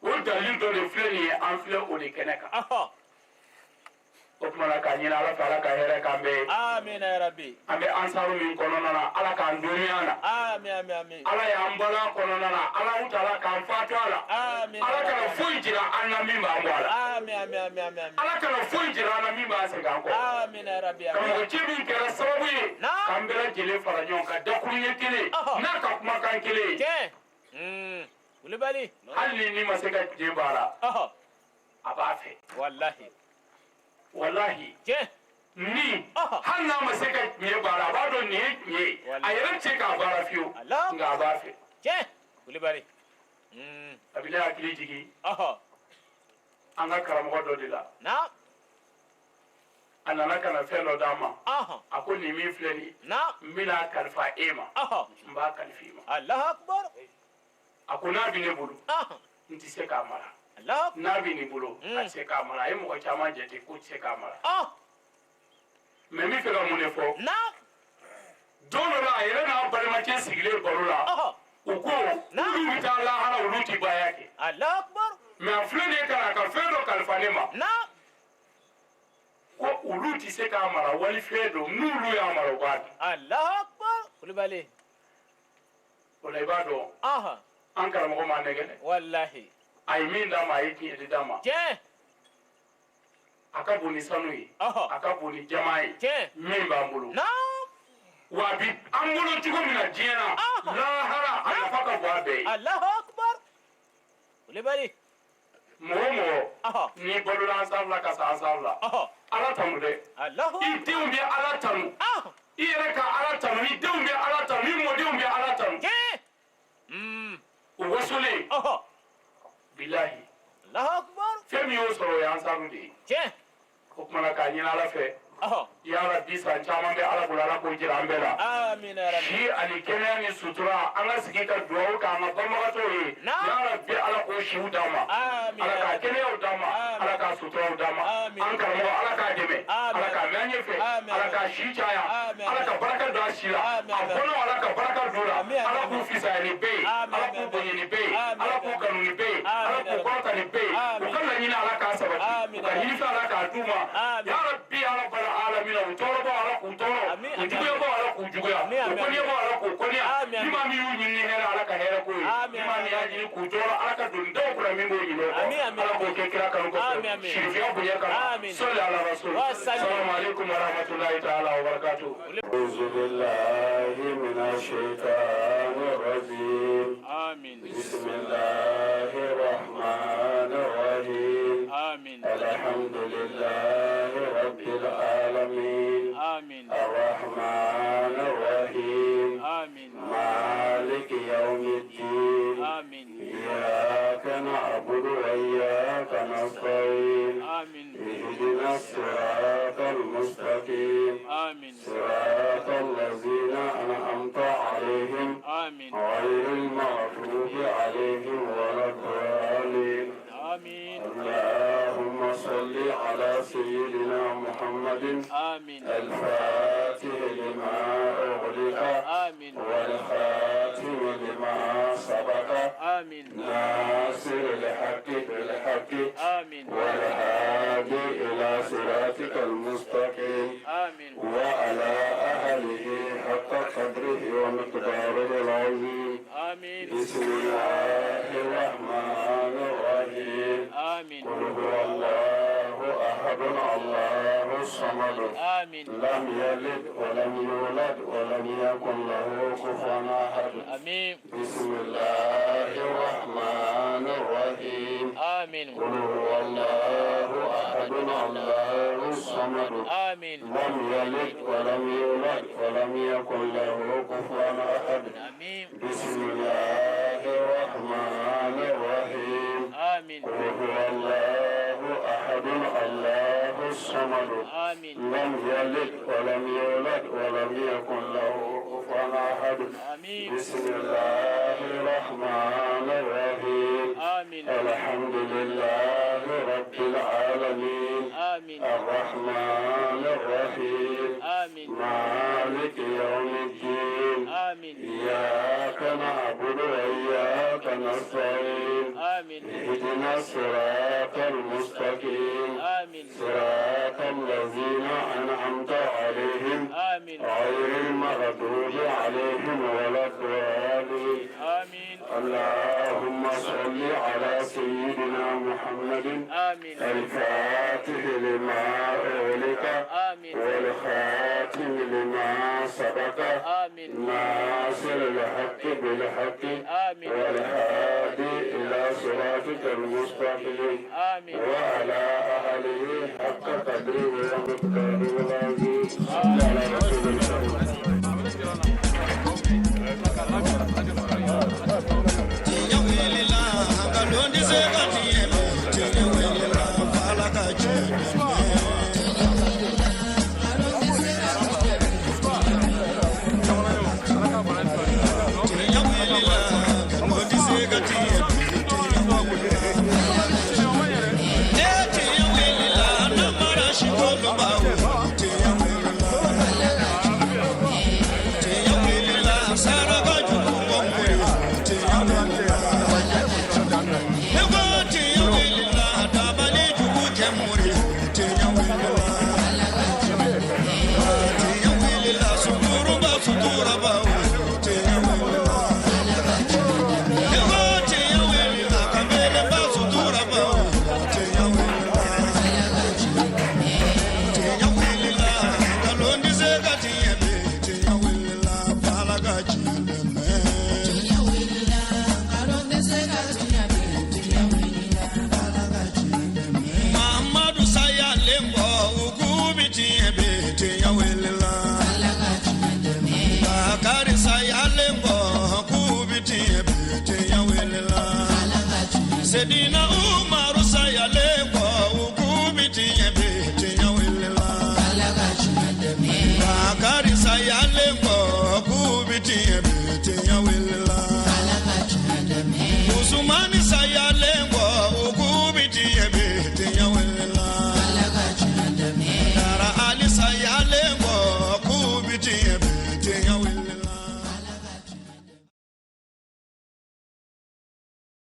o dalili dɔ de filɛ nin ye an filɛ o de kɛnɛ kan o kumana ka ɲini ala fɛ ala ka hɛrɛ k'an bɛɛ ye amina ya rabbi an bɛ ansaru min kɔnɔna na ala k'an dɔnniya la amin amin amin ala y'an bɔla kɔnɔna na ala taala k'an faatu a la amin ala kana foyi jira an na min b'an bɔ a la amin amin amin amin ala kana foyi jira an na min b'an segin an kɔ amin ya rabbi karamɔgɔ ci min kɛra sababu ye k'an bɛɛ lajɛlen fara ɲɔgɔn kan dakuru ɲɛ kelen n'a ka kumakan kelen Kulibali hali ni ma se ka diɲɛ baara a b'a fɛ wallahi wallahi ni hali n'a ma se ka diɲɛ baara a b'a dɔn nin ye tiɲɛ ye a yɛrɛ tɛ se k'a baara fiyewu nka a b'a fɛ Kulibali a bɛ ne hakili jigin an ka karamɔgɔ dɔ de la a nana ka na fɛn dɔ d'an ma a ko nin min filɛ nin ye n bɛna kalifa e ma n b'a kalifa i ma Allahu akbar a ko n'a bɛ ne bolo n tɛ se k'a mara n'a bɛ nin bolo a tɛ se k'a mara a ye mɔgɔ caman jate ko tɛ se k'a mara mɛ n bɛ fɛ ka mun de fɔ don dɔ la a yɛrɛ n'a balimakɛ sigilen baro la u ko olu bɛ taa lahara olu tɛ baaya kɛ mɛ a filɛ nin ye ka na a ka fɛn dɔ kalifa ne ma ko olu tɛ se k'a mara walifɛn don n'olu y'a mara u b'a dun Allahu akbar Kulibali o la i b'a dɔn an karamɔgɔ ma nɛgɛ dɛ wallahi a ye min d'a ma a ye tiɲɛ de d'a ma a ka bon ni sanu ye a ka bon ni jama ye min b'an bolo wa a bi an bolo cogo min na diɲɛ na lahara a nafa ka bon a bɛɛ ye Allahu akbar Kulibali mɔgɔ o mɔgɔ n'i balola ansaru la ka se ansaru la ala tanu dɛ i denw bɛ ala tanu i yɛrɛ ka ala tanu i denw bɛ ala tanu i mɔdenw bɛ ala tanu o wasolen bilahi fɛn min y'o sɔrɔ o ye ansaru de ye o kumana k'a ɲini ala fɛ yala bi san caman bɛ ala bolo ala k'o jira an bɛɛ la si ani kɛnɛya ni sutura an ka sigi ka dugawu k'an ka banbagatɔw ye yala bi ala k'o siw d'an ma ala k'a kɛnɛyaw d'an ma ala k'a suturaw d'an ma an karamɔgɔ ala k'a dɛmɛ ala k'a mɛn an ɲɛfɛ ala k'a si caya ala ka baraka don a si la a bɔnnaw ala ka baraka don la ala k'u fisaya ni bɛɛ ye ala k'u bonya ni bɛɛ ye ala k'u kanu ni bɛɛ ye ala k'u kɔrɔta ni bɛɛ ye u ka laɲini ala k'a sabati u ka ɲinifɛn ala k'a d'u ma yala bi ala bala alamina u tɔɔrɔbɔ ala k'u tɔɔrɔ u juguyabɔ ala k'u juguya u kɔniyabɔ ala k'u kɔniya ni maa min y'u ɲini ni hɛrɛ ala ka hɛrɛ k'o ye ni maa min y'a ɲini k'u tɔɔrɔ ala ka doni dɔw kunna min b'o ɲini o kɔ ala k'o kɛ kira kanu kɔfɛ sirifiya bonya kama sɔli ala rasul salamu alaikum warahmatulahi taala wabarakatuh auzu billahi minash shaitanir rajim amin bismillahir rahmanir rahim amin alhamdulillahi rabbil alamin amin arrahmanir rahim amin maliki yawmiddin amin iyyaka na'budu wa iyyaka nasta'in amin ihdinas siratal mustaqim amin siratal ladzina an'amta alaihim amin ghayril maghdubi alaihim waladdallin آمين اللهم صل على سيدنا محمد آمين الفاتح لما أغلق آمين والخاتم لما سبق آمين ناصر الحق بالحق آمين والهادي إلى صراطك المستقيم آمين وعلى أهله حق قدره ومقداره العظيم آمين بسم الله الرحمن الرحيم آمين قل هو الله أحد الله الصمد آمين لم يلد ولم يولد ولم يكن له كفوا أحد آمين بسم الله الرحمن الرحيم آمين قل هو الله أحد الله الصمد آمين لم يلد ولم يولد ولم يكن له كفوا أحد آمين بسم الله الرحمن الرحيم آمين قل هو الله أحد الله الصمد آمين لم يلد ولم يولد ولم يكن له كفوا أحد آمين بسم الله الرحمن الرحيم آمين الحمد لله رب العالمين آمين الرحمن الرحيم آمين مالك يوم الدين آمين إياك نعبد وإياك نستعين آمين اهدنا الصراط المستقيم آمين صراط الذين أنعمت عليهم آمين غير المغضوب عليهم ولا الضالين آمين اللهم صل على سيدنا محمد آمين الفاتح لما أغلق آمين والخاتم لما سبق آمين ناصر الحق بالحق آمين والهادي إلى صراطك المستقيم آمين وعلى آله حق قدره ومقداره العظيم على رسول الله. Sedina